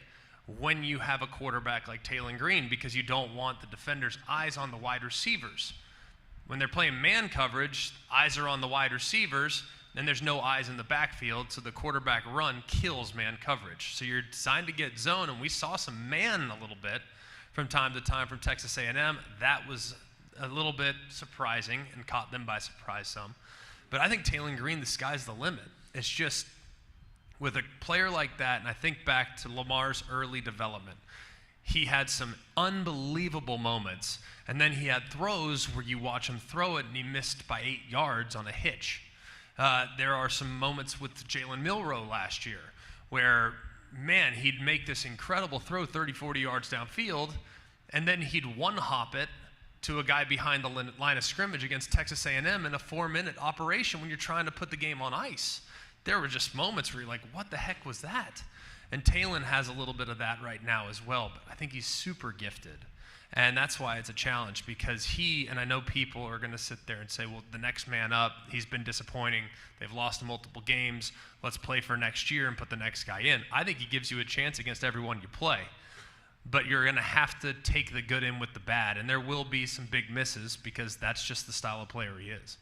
when you have a quarterback like Taylon Green, because you don't want the defender's eyes on the wide receivers. When they're playing man coverage, eyes are on the wide receivers, and there's no eyes in the backfield, so the quarterback run kills man coverage. So you're designed to get zone, and we saw some man a little bit from time to time from Texas A&M. That was a little bit surprising and caught them by surprise some. But I think Taylon Green, the sky's the limit. It's just with a player like that, and I think back to Lamar's early development, he had some unbelievable moments, and then he had throws where you watch him throw it and he missed by 8 yards on a hitch. There are some moments with Jalen Milroe last year where, man, he'd make this incredible throw 30, 40 yards downfield, and then he'd one-hop it to a guy behind the line of scrimmage against Texas A&M in a 4-minute operation when you're trying to put the game on ice. There were just moments where you're like, what the heck was that? And Taylon has a little bit of that right now as well, but I think he's super gifted. And that's why it's a challenge, because and I know people are going to sit there and say, well, the next man up, he's been disappointing. They've lost multiple games. Let's play for next year and put the next guy in. I think he gives you a chance against everyone you play. But you're going to have to take the good in with the bad, and there will be some big misses because that's just the style of player he is.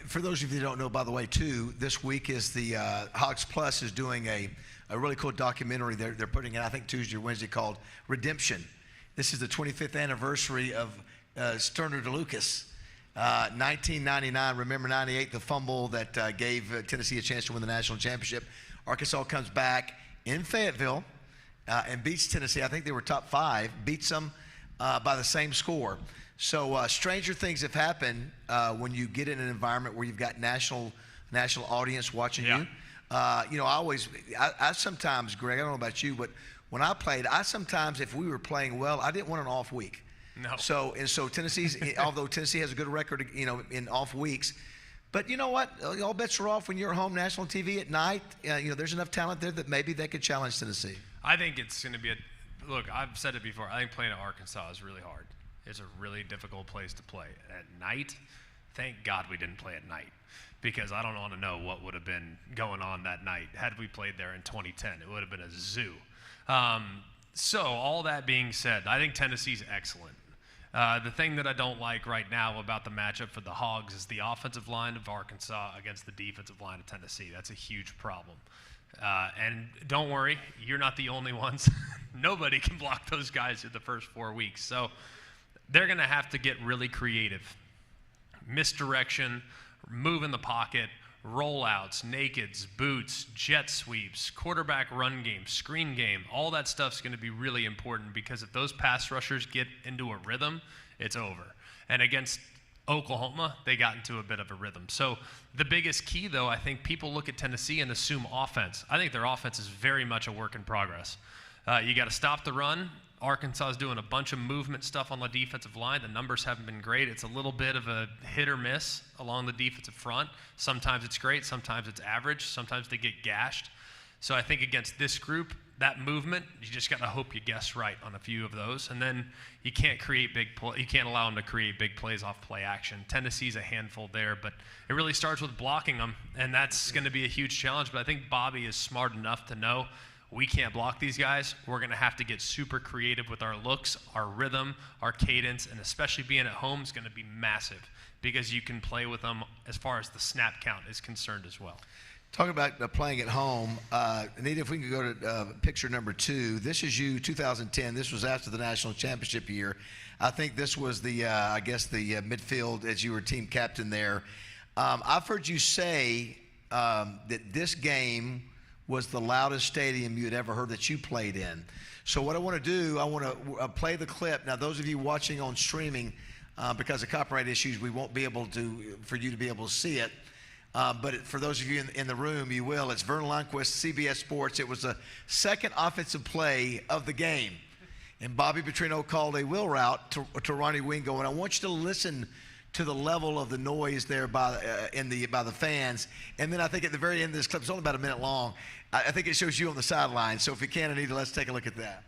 For those of you that don't know, by the way, too, this week is the Hogs Plus is doing a really cool documentary. They're putting it, I think, Tuesday or Wednesday, called Redemption. This is the 25th anniversary of Sterner DeLucas. 1999, remember 98, the fumble that gave Tennessee a chance to win the national championship. Arkansas comes back in Fayetteville and beats Tennessee. I think they were top 5, beats them by the same score. So stranger things have happened when you get in an environment where you've got national audience watching you. I sometimes, Greg, I don't know about you, but when I played, sometimes, if we were playing well, I didn't want an off week. No. So Tennessee's, although Tennessee has a good record, in off weeks, but you know what? All bets are off when you're home national TV at night. There's enough talent there that maybe they could challenge Tennessee. I think it's going to be look, I've said it before. I think playing at Arkansas is really hard. It's a really difficult place to play. At night, thank God we didn't play at night, because I don't want to know what would have been going on that night had we played there in 2010. It would have been a zoo. So all that being said, I think Tennessee's excellent. The thing that I don't like right now about the matchup for the Hogs is the offensive line of Arkansas against the defensive line of Tennessee. That's a huge problem. And don't worry, you're not the only ones. Nobody can block those guys in the first 4 weeks. So they're going to have to get really creative. Misdirection, move in the pocket, rollouts, nakeds, boots, jet sweeps, quarterback run game, screen game. All that stuff's going to be really important, because if those pass rushers get into a rhythm, it's over. And against Oklahoma, they got into a bit of a rhythm. So the biggest key, though, I think people look at Tennessee and assume offense. I think their offense is very much a work in progress. You got to stop the run, Arkansas is doing a bunch of movement stuff on the defensive line. The numbers haven't been great. It's a little bit of a hit or miss along the defensive front. Sometimes it's great. Sometimes it's average. Sometimes they get gashed. So I think against this group, that movement, you just got to hope you guess right on a few of those. And then you can't create you can't allow them to create big plays off play action. Tennessee's a handful there, but it really starts with blocking them, and that's going to be a huge challenge. But I think Bobby is smart enough to know we can't block these guys. We're going to have to get super creative with our looks, our rhythm, our cadence, and especially being at home is going to be massive because you can play with them as far as the snap count is concerned as well. Talking about playing at home, Anita, if we could go to picture number 2. This is you, 2010. This was after the national championship year. I think this was the, I guess, the midfield as you were team captain there. I've heard you say that this game was the loudest stadium you had ever heard that you played in. So what I want to do, I want to play the clip. Now, those of you watching on streaming, because of copyright issues, we won't be able to, for you to be able to see it. But for those of you in the room, you will. It's Vernon Lundquist, CBS Sports. It was the second offensive play of the game. And Bobby Petrino called a wheel route to Ronnie Wingo. And I want you to listen to the level of the noise there by the fans. And then I think at the very end of this clip, it's only about a minute long, I think it shows you on the sideline. So if you can, Anita, let's take a look at that.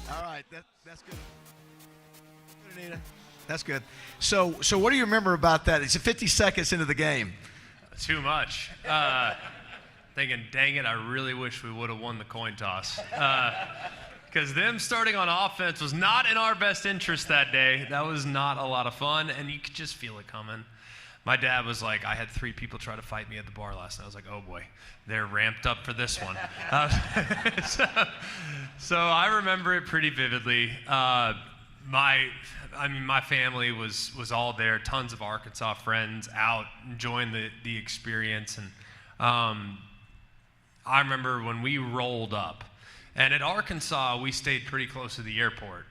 All right, that's good. Good, Anita. That's good. So what do you remember about that? It's 50 seconds into the game. Too much. Thinking, dang it, I really wish we would have won the coin toss. Because them starting on offense was not in our best interest that day. That was not a lot of fun, and you could just feel it coming. My dad was like, I had 3 people try to fight me at the bar last night. I was like, oh boy, they're ramped up for this one. So I remember it pretty vividly. My family was all there, tons of Arkansas friends out enjoying the experience. And I remember when we rolled up, and at Arkansas, we stayed pretty close to the airport.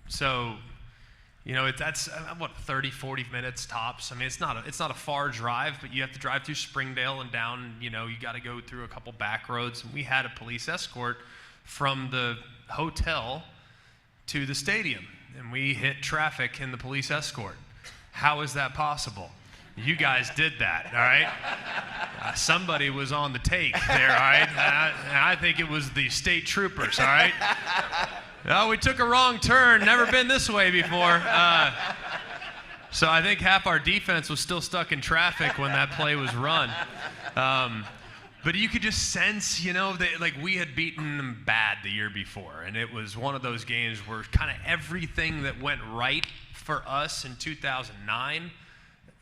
So, you know, that's what, 30, 40 minutes tops. I mean, it's not a far drive, but you have to drive through Springdale and down, you know, you got to go through a couple back roads. And we had a police escort from the hotel to the stadium, and we hit traffic in the police escort. How is that possible? You guys did that, all right? Somebody was on the take there, all right? And I think it was the state troopers, all right? No, we took a wrong turn. Never been this way before. So I think half our defense was still stuck in traffic when that play was run. But you could just sense, you know, that like we had beaten them bad the year before, and it was one of those games where kind of everything that went right for us in 2009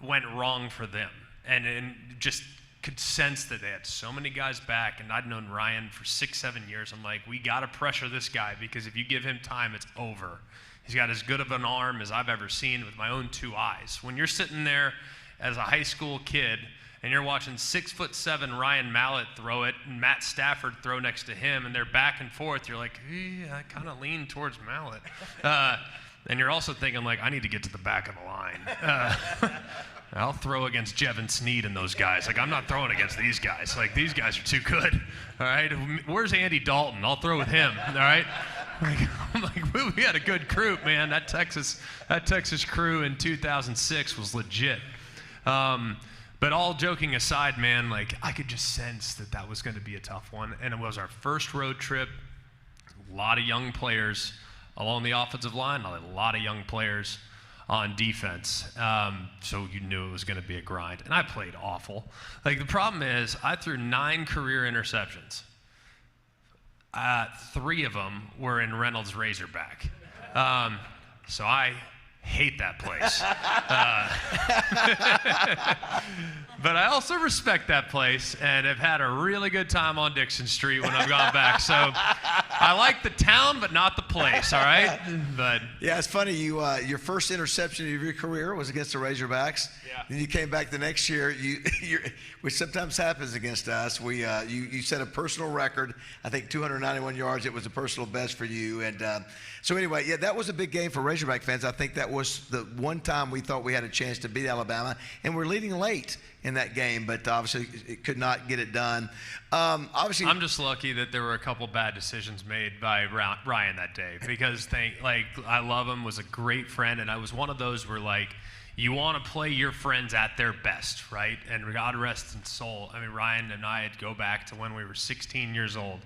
went wrong for them, and just could sense that they had so many guys back, and I'd known Ryan for 6-7 years. I'm like, we got to pressure this guy because if you give him time, it's over. He's got as good of an arm as I've ever seen with my own 2 eyes. When you're sitting there as a high school kid and you're watching 6'7" Ryan Mallett throw it and Matt Stafford throw next to him, and they're back and forth, you're like, I kind of lean towards Mallett. And you're also thinking, like, I need to get to the back of the line. I'll throw against Jevin Sneed and those guys. Like, I'm not throwing against these guys. Like, these guys are too good. All right? Where's Andy Dalton? I'll throw with him. All right? I'm like, we had a good crew, man. That Texas crew in 2006 was legit. But all joking aside, man, like, I could just sense that was going to be a tough one. And it was our first road trip. a lot of young players along the offensive line, a lot of young players on defense. So you knew it was going to be a grind. And I played awful. Like, the problem is I threw 9 career interceptions. 3 of them were in Reynolds Razorback. So I hate that place. But I also respect that place and have had a really good time on Dixon Street when I've gone back. So I like the town, but not the place, all right? But yeah, it's funny. Your first interception of your career was against the Razorbacks. Yeah. Then you came back the next year, which sometimes happens against us. You set a personal record, I think 291 yards. It was a personal best for you. And so anyway, yeah, that was a big game for Razorback fans. I think that was the one time we thought we had a chance to beat Alabama, and we're leading late in that game, but obviously it could not get it done. Obviously, I'm just lucky that there were a couple bad decisions made by Ryan that day, because I love him, was a great friend, and I was one of those where, like, you want to play your friends at their best, right? And God rest his soul. I mean, Ryan and I had go back to when we were 16 years old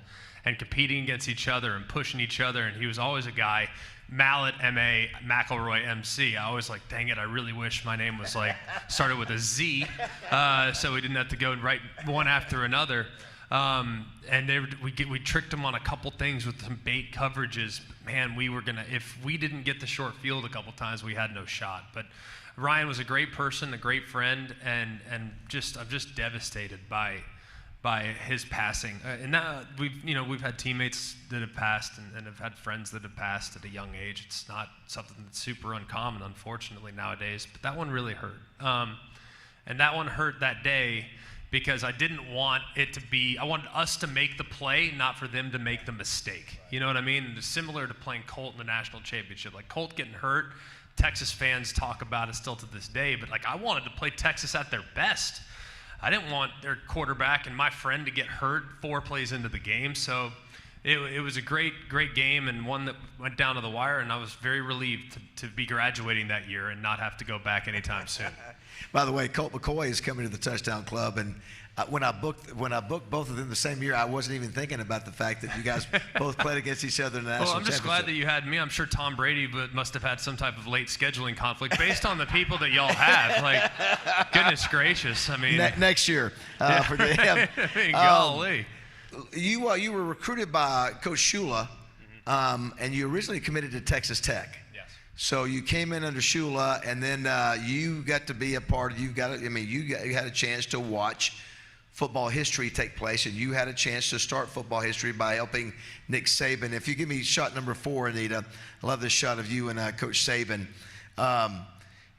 and competing against each other and pushing each other, and he was always a guy, Mallet, M.A., McElroy, M.C. I always like, dang it, I really wish my name was like, started with a Z, so we didn't have to go right one after another. And we tricked them on a couple things with some bait coverages. Man, if we didn't get the short field a couple times, we had no shot. But Ryan was a great person, a great friend, and I'm just devastated by his passing. And now we've had teammates that have passed and have had friends that have passed at a young age. It's not something that's super uncommon, unfortunately, nowadays. But that one really hurt. And that one hurt that day because I didn't want it to be, I wanted us to make the play, not for them to make the mistake. You know what I mean? It's similar to playing Colt in the national championship. Like, Colt getting hurt, Texas fans talk about it still to this day, but like, I wanted to play Texas at their best. I didn't want their quarterback and my friend to get hurt 4 plays into the game. So it was a great game, and one that went down to the wire, and I was very relieved to be graduating that year and not have to go back anytime soon. By the way, Colt McCoy is coming to the Touchdown Club, and when I booked both of them the same year, I wasn't even thinking about the fact that you guys both played against each other in the national championship. Well, I'm just glad that you had me. I'm sure Tom Brady must have had some type of late scheduling conflict based on the people that y'all have. Like, goodness gracious. I mean, next year for them. Golly. You were recruited by Coach Shula, and you originally committed to Texas Tech. Yes. So you came in under Shula, and then you got to be a part of. You had a chance to watch football history take place, and you had a chance to start football history by helping Nick Saban. If you give me shot number 4, Anita, I love this shot of you and Coach Saban.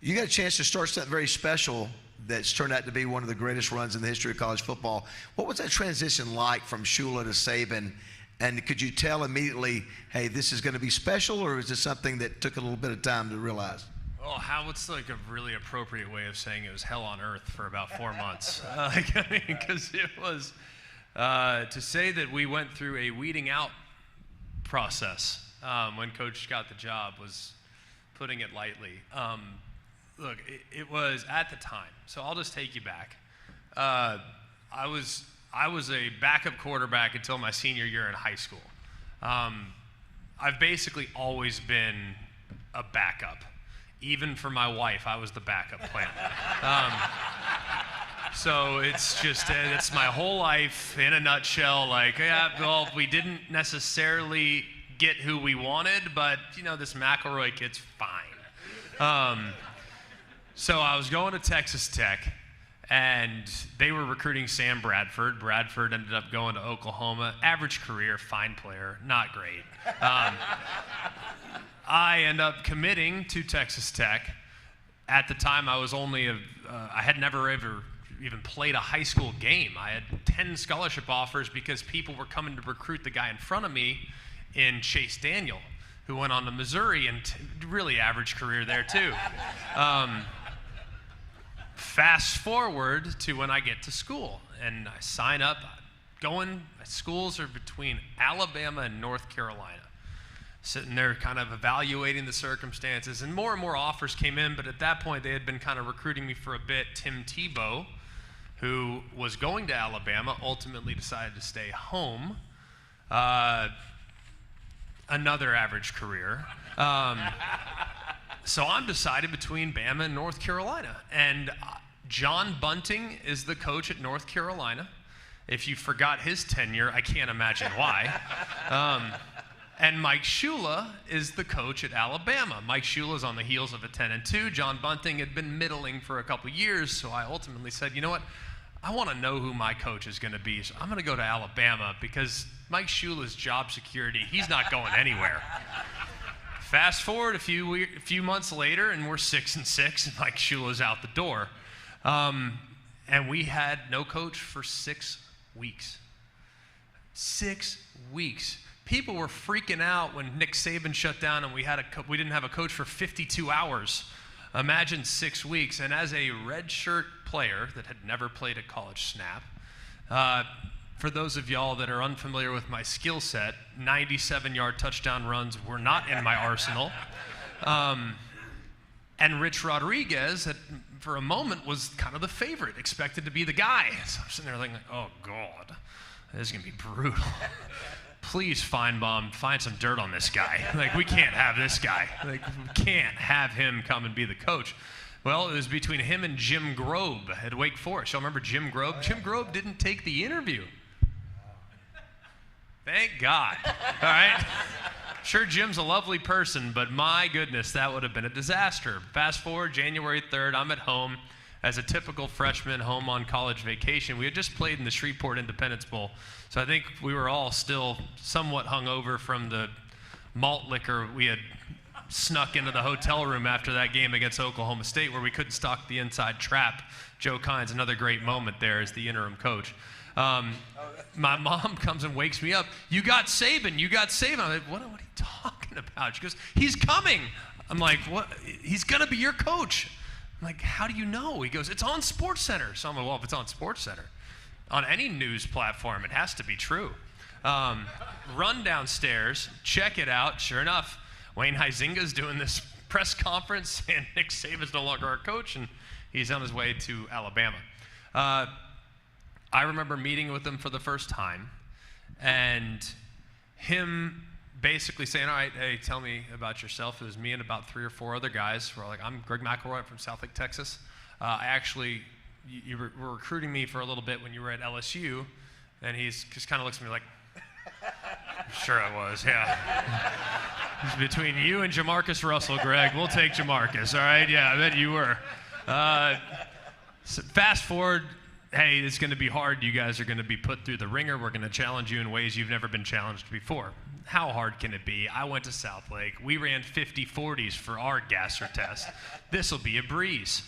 You got a chance to start something very special that's turned out to be one of the greatest runs in the history of college football. What was that transition like from Shula to Saban? And could you tell immediately, hey, this is going to be special, or is this something that took a little bit of time to realize? Oh, what's like a really appropriate way of saying it was hell on earth for about 4 months. Because it was, to say that we went through a weeding out process when Coach got the job was putting it lightly. Look, it was at the time. So I'll just take you back. I was a backup quarterback until my senior year in high school. I've basically always been a backup. Even for my wife, I was the backup plan. So it's just, it's my whole life in a nutshell. Like, yeah, well, we didn't necessarily get who we wanted, but, this McElroy kid's fine. So I was going to Texas Tech, and they were recruiting Sam Bradford. Bradford ended up going to Oklahoma. Average career, fine player, not great. I end up committing to Texas Tech. At the time, I was I had never ever even played a high school game. I had 10 scholarship offers because people were coming to recruit the guy in front of me in Chase Daniel, who went on to Missouri and really average career there too. Fast forward to when I get to school and I sign up. Schools are between Alabama and North Carolina. Sitting there kind of evaluating the circumstances, and more offers came in, but at that point they had been kind of recruiting me for a bit. Tim Tebow, who was going to Alabama, ultimately decided to stay home. another average career. So I'm decided between Bama and North Carolina. And John Bunting is the coach at North Carolina. If you forgot his tenure, I can't imagine why. And Mike Shula is the coach at Alabama. Mike Shula is on the heels of a 10-2. John Bunting had been middling for a couple years, so I ultimately said, you know what? I want to know who my coach is going to be, so I'm going to go to Alabama because Mike Shula's job security, he's not going anywhere. Fast forward a few months later, and we're 6-6, and Mike Shula's out the door. And we had no coach for 6 weeks. 6 weeks. People were freaking out when Nick Saban shut down and we didn't have a coach for 52 hours. Imagine 6 weeks. And as a redshirt player that had never played a college snap, for those of y'all that are unfamiliar with my skill set, 97-yard touchdown runs were not in my arsenal. And Rich Rodriguez, for a moment, was kind of the favorite, expected to be the guy. So I'm sitting there thinking, oh, God, this is going to be brutal. Please, Feinbaum, find some dirt on this guy. Like, we can't have this guy. Like, we can't have him come and be the coach. Well, it was between him and Jim Grobe at Wake Forest. Y'all remember Jim Grobe? Oh, yeah. Jim Grobe didn't take the interview. Thank God. All right? Sure, Jim's a lovely person, but my goodness, that would have been a disaster. Fast forward, January 3rd, I'm at home as a typical freshman home on college vacation. We had just played in the Shreveport Independence Bowl, so I think we were all still somewhat hungover from the malt liquor we had snuck into the hotel room after that game against Oklahoma State where we couldn't stock the inside trap. Joe Kynes, another great moment there as the interim coach. My mom comes and wakes me up. You got Saban. You got Saban. I'm like, what are you talking about? She goes, he's coming. I'm like, what? He's going to be your coach. I'm like, how do you know? He goes, it's on SportsCenter. So I'm like, well, if it's on SportsCenter, on any news platform, it has to be true. Run downstairs, check it out. Sure enough, Wayne Huizinga's doing this press conference, and Nick Saban's no longer our coach, and he's on his way to Alabama. I remember meeting with him for the first time, and him basically saying, all right, hey, tell me about yourself. It was me and about 3 or 4 other guys. We're like, I'm Greg McElroy from Southlake, Texas. You were recruiting me for a little bit when you were at LSU, and he just kind of looks at me like, sure I was, yeah. It's between you and Jamarcus Russell, Greg. We'll take Jamarcus, all right? Yeah, I bet you were. So fast forward, hey, it's going to be hard. You guys are going to be put through the ringer. We're going to challenge you in ways you've never been challenged before. How hard can it be? I went to Southlake. We ran 50-40s for our gasser test. This will be a breeze.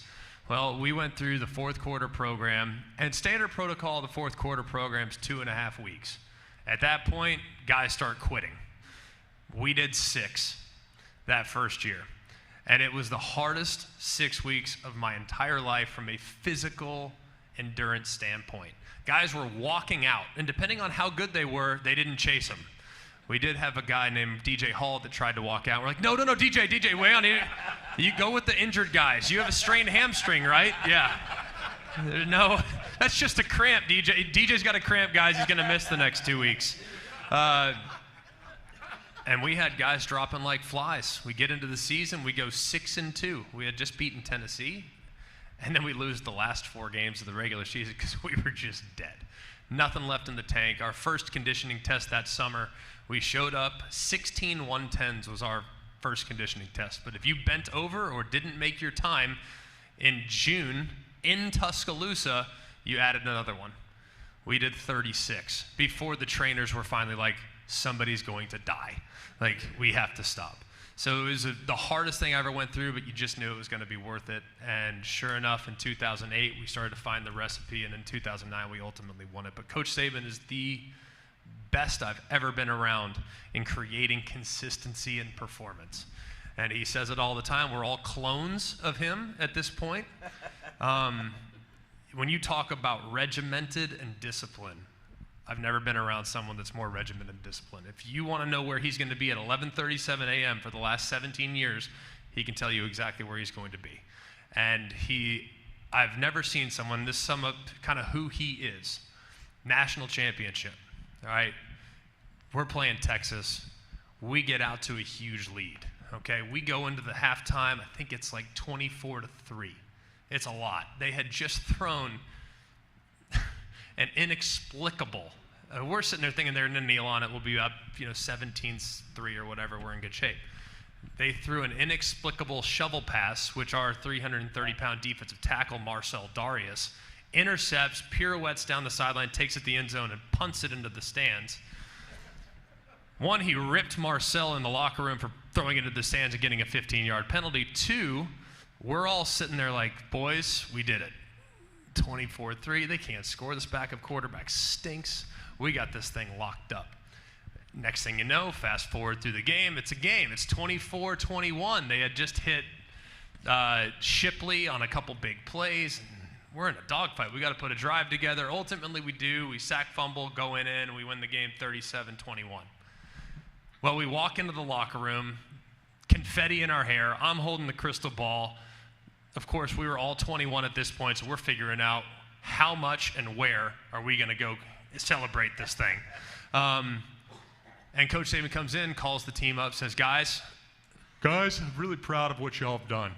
Well, we went through the fourth quarter program, and standard protocol of the fourth quarter program is 2.5 weeks. At that point, guys start quitting. We did 6 that first year, and it was the hardest 6 weeks of my entire life from a physical endurance standpoint. Guys were walking out, and depending on how good they were, they didn't chase them. We did have a guy named DJ Hall that tried to walk out. We're like, no, DJ, wait on it. You go with the injured guys. You have a strained hamstring, right? Yeah. No, that's just a cramp, DJ. DJ's got a cramp, guys. He's going to miss the next 2 weeks. And we had guys dropping like flies. We get into the season, we go 6-2. We had just beaten Tennessee, and then we lose the last 4 games of the regular season because we were just dead. Nothing left in the tank. Our first conditioning test that summer, we showed up, 16 110s was our first conditioning test. But if you bent over or didn't make your time in June in Tuscaloosa, you added another one. We did 36 before the trainers were finally like, somebody's going to die. Like, we have to stop. So it was the hardest thing I ever went through, but you just knew it was going to be worth it. And sure enough, in 2008, we started to find the recipe, and in 2009, we ultimately won it. But Coach Saban is the best I've ever been around in creating consistency and performance. And he says it all the time. We're all clones of him at this point. When you talk about regimented and discipline, I've never been around someone that's more regimented and disciplined. If you want to know where he's going to be at 11:37 a.m. for the last 17 years, he can tell you exactly where he's going to be. And I've never seen someone, this sum up kind of who he is. National championship, all right? We're playing Texas. we get out to a huge lead. Okay, we go into the halftime. I think it's like 24-3. It's a lot. They had just thrown an inexplicable. We're sitting there thinking they're going to kneel on it. We'll be up, 17-3 or whatever. We're in good shape. They threw an inexplicable shovel pass, which our 330-pound defensive tackle, Marcel Darius, intercepts, pirouettes down the sideline, takes it to the end zone, and punts it into the stands. One, he ripped Marcel in the locker room for throwing it into the stands and getting a 15-yard penalty. Two, we're all sitting there like, boys, we did it. 24-3, they can't score. This backup quarterback stinks. We got this thing locked up. Next thing you know, fast forward through the game, it's a game. It's 24-21. They had just hit Shipley on a couple big plays. And we're in a dogfight. We got to put a drive together. Ultimately, we do. We sack fumble, go in, and we win the game 37-21. Well, we walk into the locker room, confetti in our hair. I'm holding the crystal ball. Of course, we were all 21 at this point, so we're figuring out how much and where are we going to go celebrate this thing. And Coach Saban comes in, calls the team up, says, guys, I'm really proud of what y'all have done.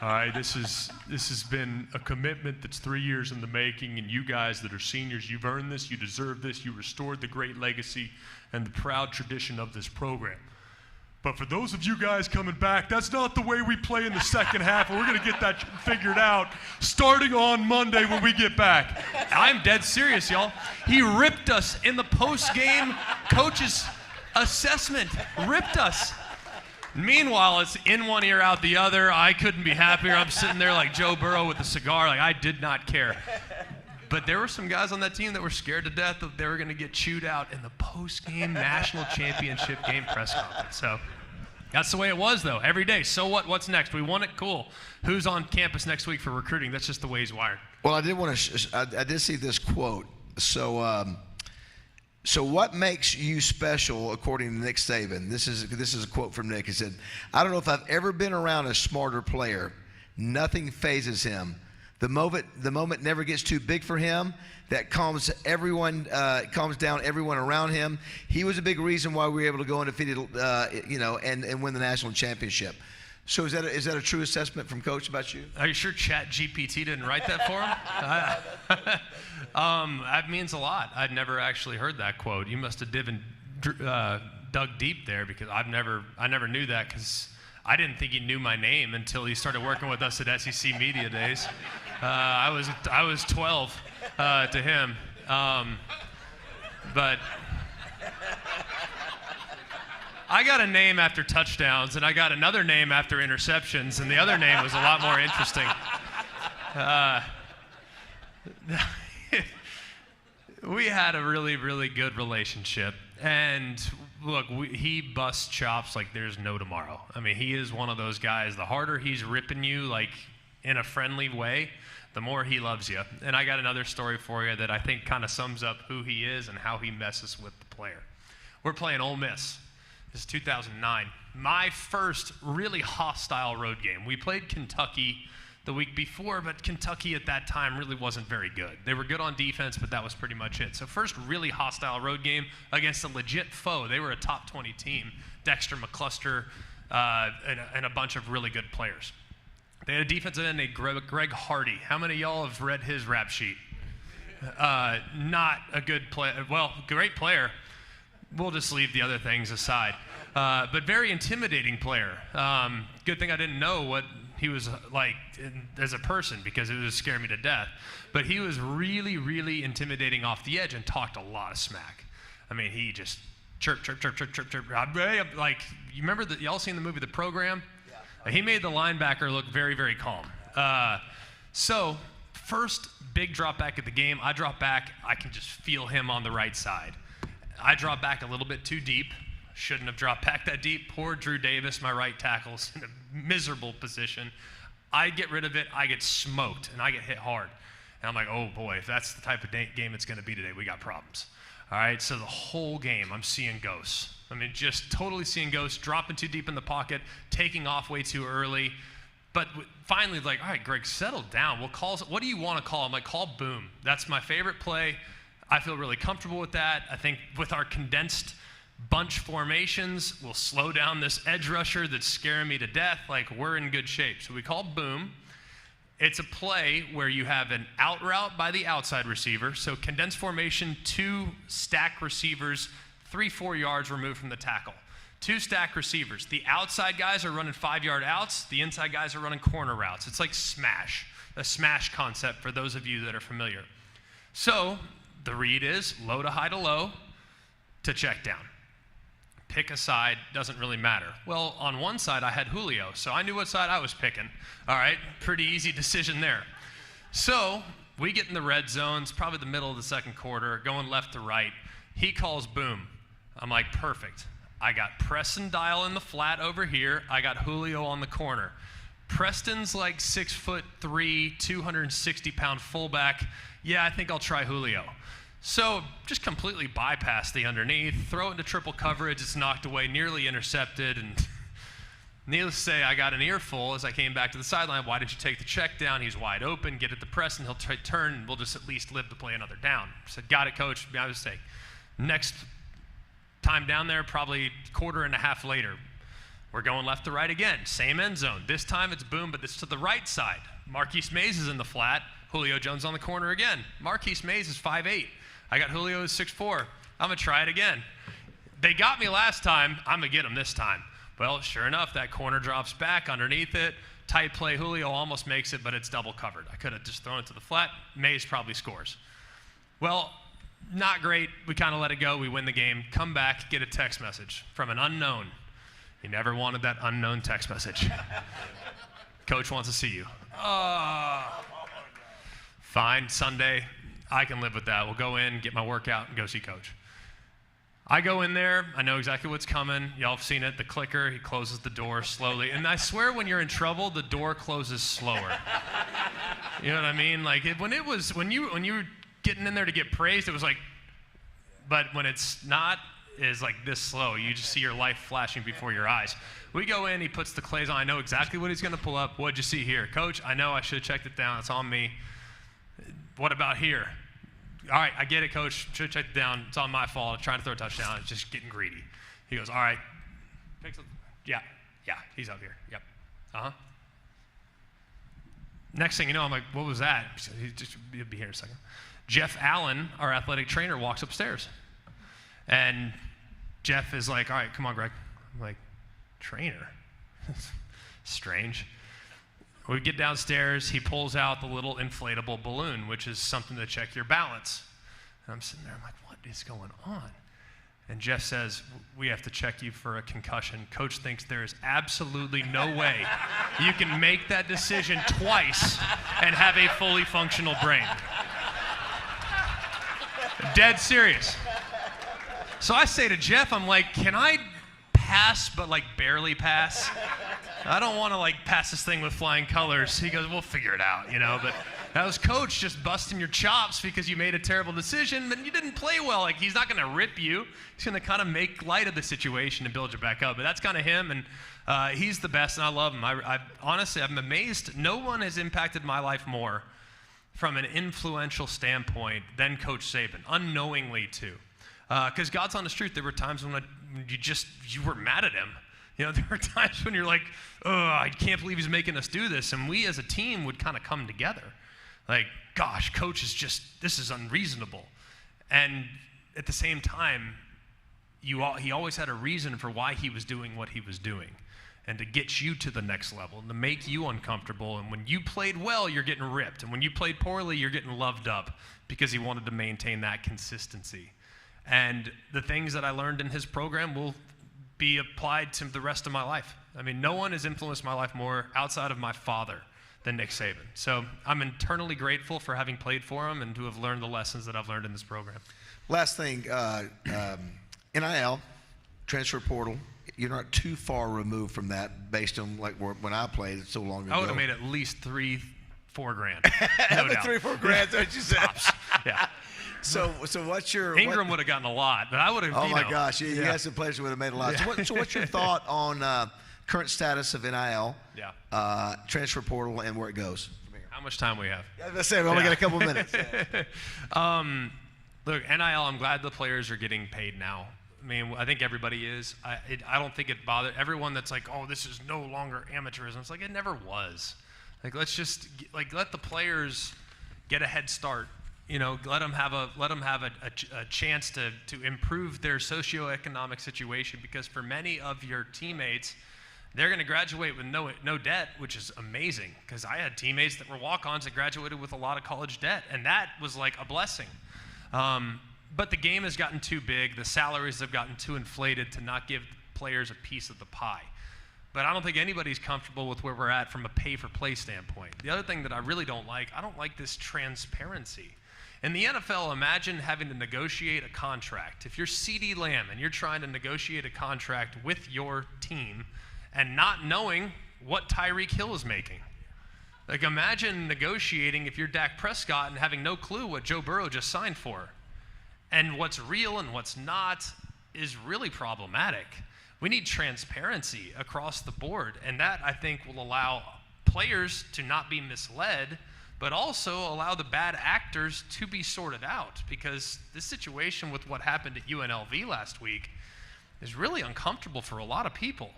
All right, this has been a commitment that's 3 years in the making, and you guys that are seniors, you've earned this, you deserve this, you restored the great legacy and the proud tradition of this program. But for those of you guys coming back, that's not the way we play in the second half, and we're going to get that figured out starting on Monday when we get back. I'm dead serious, y'all. He ripped us in the post-game coach's assessment, ripped us. Meanwhile, it's in one ear, out the other. I couldn't be happier. I'm sitting there like Joe Burrow with a cigar, like I did not care. But there were some guys on that team that were scared to death that they were going to get chewed out in the post-game national championship game press conference. So that's the way it was, though, every day. So what? What's next? We won it? Cool. Who's on campus next week for recruiting? That's just the way he's wired. Well, I did see this quote. So what makes you special, according to Nick Saban? This is a quote from Nick. He said, I don't know if I've ever been around a smarter player. Nothing phases him. The moment never gets too big for him. That calms down everyone around him. He was a big reason why we were able to go undefeated, and win the national championship. So is that a true assessment from Coach about you? Are you sure ChatGPT didn't write that for him? That means a lot. I'd never actually heard that quote. You must have dug deep there, because I never knew that, because I didn't think he knew my name until he started working with us at SEC Media Days. I was 12 to him, but I got a name after touchdowns, and I got another name after interceptions, and the other name was a lot more interesting. We had a really, really good relationship, and look, he busts chops like there's no tomorrow. I mean, he is one of those guys, the harder he's ripping you, like in a friendly way, the more he loves you. And I got another story for you that I think kind of sums up who he is and how he messes with the player. We're playing Ole Miss. This is 2009. My first really hostile road game. We played Kentucky the week before, but Kentucky at that time really wasn't very good. They were good on defense, but that was pretty much it. So first really hostile road game against a legit foe. They were a top 20 team, Dexter McCluster, and a bunch of really good players. They had a defensive end named Greg Hardy. How many of y'all have read his rap sheet? Not a good player. Well, great player. We'll just leave the other things aside. But very intimidating player. Good thing I didn't know what he was like as a person, because it would scare me to death. But he was really, really intimidating off the edge and talked a lot of smack. I mean, he just chirp. Like, you remember y'all seen the movie The Program? Yeah. He made the linebacker look very, very calm. So first big drop back at the game. I drop back. I can just feel him on the right side. I drop back a little bit too deep. Shouldn't have dropped back that deep. Poor Drew Davis, my right tackle's in a miserable position. I get rid of it, I get smoked, and I get hit hard. And I'm like, oh boy, if that's the type of game it's going to be today, we got problems. All right, so the whole game, I'm seeing ghosts. I mean, just totally seeing ghosts, dropping too deep in the pocket, taking off way too early. But finally, like, all right, Greg, settle down. We'll call. What do you want to call? I'm like, call boom. That's my favorite play. I feel really comfortable with that. I think with our condensed Bunch formations will slow down this edge rusher that's scaring me to death. Like, we're in good shape. So we call boom. It's a play where you have an out route by the outside receiver. So condensed formation, 2 stack receivers, 3-4 yards removed from the tackle. 2 stack receivers. The outside guys are running 5-yard outs. The inside guys are running corner routes. It's like smash, a smash concept for those of you that are familiar. So the read is low to high to low to check down. Pick a side, doesn't really matter. Well, on one side, I had Julio, so I knew what side I was picking. All right, pretty easy decision there. So we get in the red zones, probably the middle of the second quarter, going left to right. He calls boom. I'm like, perfect. I got Preston Dial in the flat over here. I got Julio on the corner. Preston's like 6'3", 260-pound fullback. Yeah, I think I'll try Julio. So just completely bypass the underneath, throw it into triple coverage. It's knocked away, nearly intercepted. And needless to say, I got an earful as I came back to the sideline. Why did you take the check down? He's wide open. Get it to Preston. He'll turn, and we'll just at least live to play another down. I said, got it, coach. My mistake. Next time down there, probably quarter and a half later, we're going left to right again. Same end zone. This time it's boom, but it's to the right side. Marquise Mays is in the flat. Julio Jones on the corner again. Marquise Mays is 5'8". I got Julio as 6'4". I'm going to try it again. They got me last time. I'm going to get them this time. Well, sure enough, that corner drops back underneath it. Tight play. Julio almost makes it, but it's double covered. I could have just thrown it to the flat. Mays probably scores. Well, not great. We kind of let it go. We win the game. Come back, get a text message from an unknown. You never wanted that unknown text message. Coach wants to see you. Fine, Sunday. I can live with that. We'll go in, get my workout, and go see Coach. I go in there. I know exactly what's coming. Y'all have seen it. The clicker, he closes the door slowly. And I swear when you're in trouble, the door closes slower. You know what I mean? Like, when you were getting in there to get praised, it was like, but when it's not, it's like this slow. You just see your life flashing before your eyes. We go in, he puts the clays on. I know exactly what he's going to pull up. What'd you see here? Coach, I know I should have checked it down. It's on me. What about here? All right, I get it, Coach. Should have checked it down. It's on my fault. I'm trying to throw a touchdown. It's just getting greedy. He goes, all right. Yeah, he's up here. Yep. Next thing you know, I'm like, what was that? He'll be here in a second. Jeff Allen, our athletic trainer, walks upstairs. And Jeff is like, all right, come on, Greg. I'm like, trainer? Strange. We get downstairs, he pulls out the little inflatable balloon, which is something to check your balance. And I'm sitting there, I'm like, what is going on? And Jeff says, we have to check you for a concussion. Coach thinks there is absolutely no way you can make that decision twice and have a fully functional brain. Dead serious. So I say to Jeff, I'm like, can I pass but like barely pass? I don't want to like pass this thing with flying colors. He goes, we'll figure it out, you know. But that was Coach just busting your chops because you made a terrible decision, but you didn't play well. Like, he's not going to rip you. He's going to kind of make light of the situation and build you back up. But that's kind of him, and he's the best, and I love him. I honestly, I'm amazed. No one has impacted my life more from an influential standpoint than Coach Saban, unknowingly too. Because God's honest truth, there were times when you were mad at him. You know, there were times when you're like, oh, I can't believe he's making us do this. And we as a team would kind of come together. Like, gosh, Coach is this is unreasonable. And at the same time, he always had a reason for why he was doing what he was doing. And to get you to the next level and to make you uncomfortable. And when you played well, you're getting ripped. And when you played poorly, you're getting loved up because he wanted to maintain that consistency. And the things that I learned in his program will be applied to the rest of my life. I mean, no one has influenced my life more outside of my father than Nick Saban. So I'm eternally grateful for having played for him and to have learned the lessons that I've learned in this program. Last thing, NIL, transfer portal, you're not too far removed from that based on like when I played so long ago. I would have made at least $3-4 grand. No doubt. $3-4 grand, that's what you said. Yeah. So what's your Ingram would have gotten a lot, but I would have. Oh my gosh, you had some players who would have made a lot. Yeah. So what's your thought on current status of NIL, transfer portal, and where it goes? How much time we have? I was gonna say we only got a couple minutes. Look, NIL. I'm glad the players are getting paid now. I mean, I think everybody is. I don't think it bothers everyone that's like, oh, this is no longer amateurism. It's like, it never was. Like, let's just let the players get a head start. You know, let them have a chance to improve their socioeconomic situation, because for many of your teammates, they're going to graduate with no debt, which is amazing, because I had teammates that were walk-ons that graduated with a lot of college debt, and that was like a blessing. But the game has gotten too big. The salaries have gotten too inflated to not give players a piece of the pie. But I don't think anybody's comfortable with where we're at from a pay-for-play standpoint. The other thing that I really don't like this transparency. In the NFL, imagine having to negotiate a contract. If you're CeeDee Lamb and you're trying to negotiate a contract with your team and not knowing what Tyreek Hill is making. Like, imagine negotiating if you're Dak Prescott and having no clue what Joe Burrow just signed for. And what's real and what's not is really problematic. We need transparency across the board, and that, I think, will allow players to not be misled, but also allow the bad actors to be sorted out, because this situation with what happened at UNLV last week is really uncomfortable for a lot of people.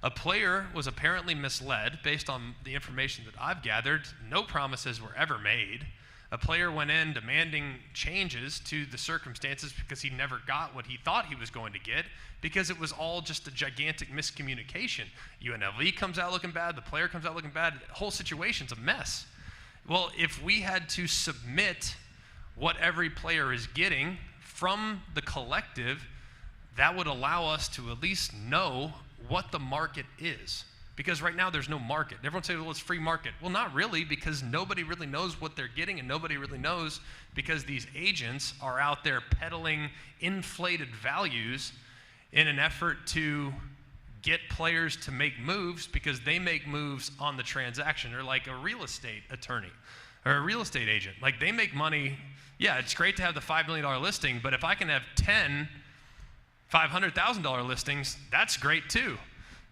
A player was apparently misled based on the information that I've gathered. No promises were ever made. A player went in demanding changes to the circumstances because he never got what he thought he was going to get, because it was all just a gigantic miscommunication. UNLV comes out looking bad, the player comes out looking bad, the whole situation's a mess. Well, if we had to submit what every player is getting from the collective, that would allow us to at least know what the market is. Because right now there's no market. Everyone says, well, it's free market. Well, not really, because nobody really knows what they're getting, and nobody really knows because these agents are out there peddling inflated values in an effort to get players to make moves, because they make moves on the transaction. They're like a real estate attorney or a real estate agent. Like, they make money. Yeah, it's great to have the $5 million listing, but if I can have 10 $500,000 listings, that's great too.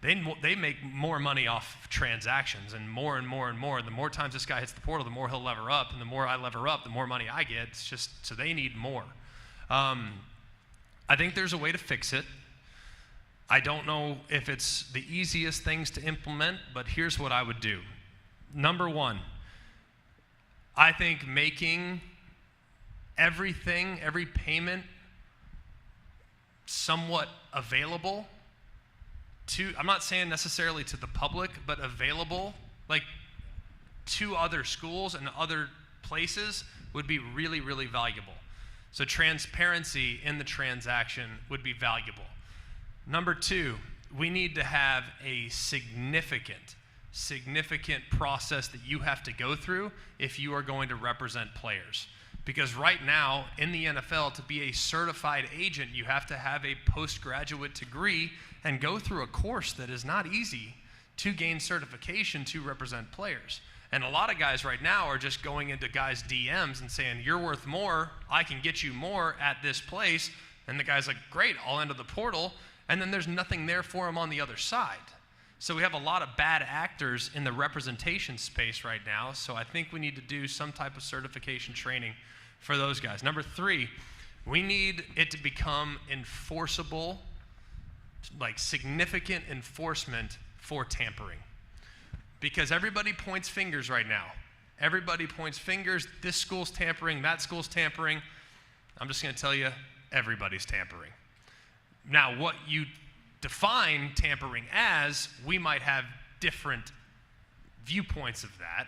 They make more money off transactions, and more and more and more. The more times this guy hits the portal, the more he'll lever up, and the more I lever up, the more money I get. It's just, so they need more. I think there's a way to fix it. I don't know if it's the easiest things to implement, but here's what I would do. Number one, I think making everything, every payment, somewhat available to, I'm not saying necessarily to the public, but available like to other schools and other places would be really, really valuable. So transparency in the transaction would be valuable. Number two, we need to have a significant process that you have to go through if you are going to represent players. Because right now, in the NFL, to be a certified agent, you have to have a postgraduate degree and go through a course that is not easy to gain certification to represent players. And a lot of guys right now are just going into guys' DMs and saying, you're worth more, I can get you more at this place. And the guy's like, great, I'll enter the portal. And then there's nothing there for him on the other side. So we have a lot of bad actors in the representation space right now. So I think we need to do some type of certification training for those guys. Number three, we need it to become enforceable, like significant enforcement for tampering. Because everybody points fingers right now. Everybody points fingers. This school's tampering, that school's tampering. I'm just going to tell you, everybody's tampering. Now, what you define tampering as, we might have different viewpoints of that,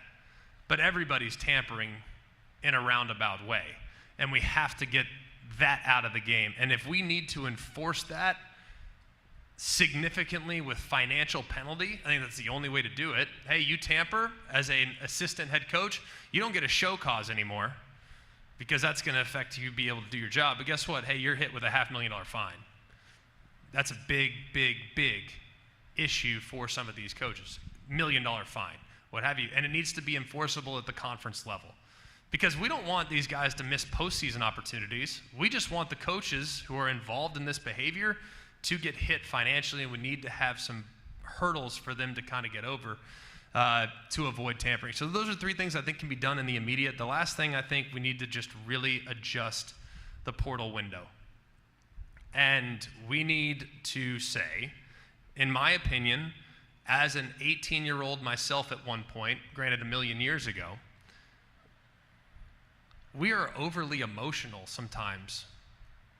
but everybody's tampering in a roundabout way. And we have to get that out of the game. And if we need to enforce that significantly with financial penalty, I think that's the only way to do it. Hey, you tamper as an assistant head coach, you don't get a show cause anymore, because that's going to affect you be able to do your job. But guess what? Hey, you're hit with a $500,000 fine. That's a big, big, big issue for some of these coaches. $1 million fine, what have you. And it needs to be enforceable at the conference level. Because we don't want these guys to miss postseason opportunities. We just want the coaches who are involved in this behavior to get hit financially, and we need to have some hurdles for them to kind of get over to avoid tampering. So those are three things I think can be done in the immediate. The last thing, I think we need to just really adjust the portal window. And we need to say, in my opinion, as an 18-year-old myself at one point, granted a million years ago, we are overly emotional sometimes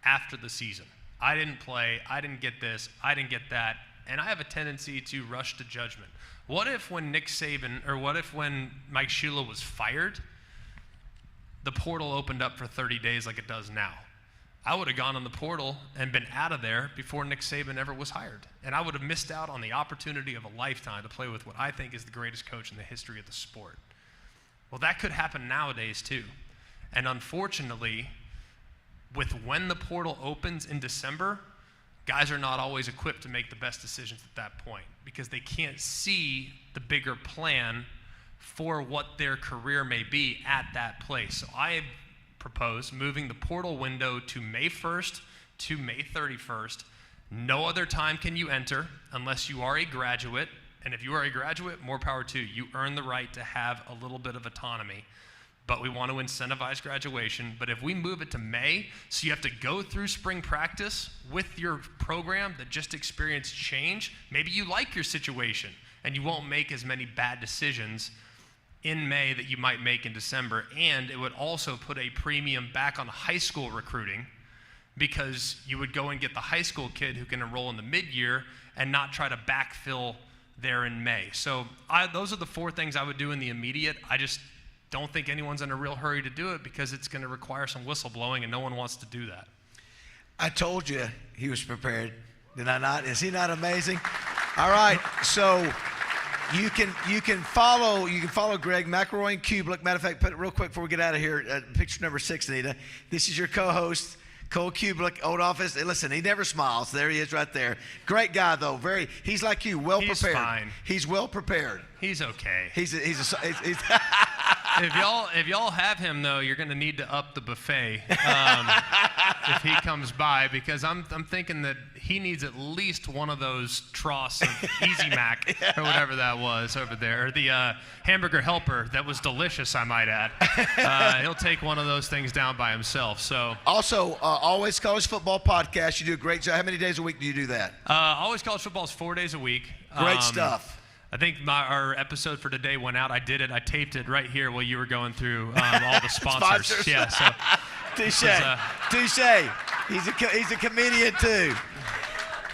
after the season. I didn't play, I didn't get this, I didn't get that, and I have a tendency to rush to judgment. What if when Nick Saban, or what if when Mike Shula was fired, the portal opened up for 30 days like it does now? I would have gone on the portal and been out of there before Nick Saban ever was hired. And I would have missed out on the opportunity of a lifetime to play with what I think is the greatest coach in the history of the sport. Well, that could happen nowadays too. And unfortunately, with when the portal opens in December, guys are not always equipped to make the best decisions at that point because they can't see the bigger plan for what their career may be at that place. So I propose moving the portal window to May 1st to May 31st. No other time can you enter unless you are a graduate. And if you are a graduate, more power to you. You earn the right to have a little bit of autonomy. But we want to incentivize graduation. But if we move it to May, so you have to go through spring practice with your program that just experienced change, maybe you like your situation and you won't make as many bad decisions in May that you might make in December. And it would also put a premium back on high school recruiting because you would go and get the high school kid who can enroll in the mid-year and not try to backfill there in May. So those are the 4 things I would do in the immediate. I just don't think anyone's in a real hurry to do it because it's going to require some whistleblowing and no one wants to do that. I told you he was prepared. Did I not? Is he not amazing? All right, so you can follow Greg McElroy and Kublik. Matter of fact, put it real quick before we get out of here. Picture number 6, Anita. This is your co-host, Cole Kublik, old office. Hey, listen, he never smiles. There he is, right there. Great guy though. He's like you, well prepared. He's fine. He's well prepared. He's okay. He's If y'all have him though, you're going to need to up the buffet if he comes by because I'm thinking that he needs at least one of those troughs of Easy Mac or whatever that was over there, or the hamburger helper that was delicious, I might add. He'll take one of those things down by himself. So also, Always College Football podcast. You do a great job. How many days a week do you do that? Always College Football is 4 days a week. Great stuff. I think our episode for today went out. I taped it right here while you were going through all the sponsors. Yeah, so touche. He's a comedian too.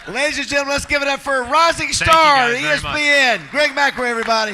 Ladies and gentlemen, let's give it up for a rising star at ESPN, Greg McElroy, everybody.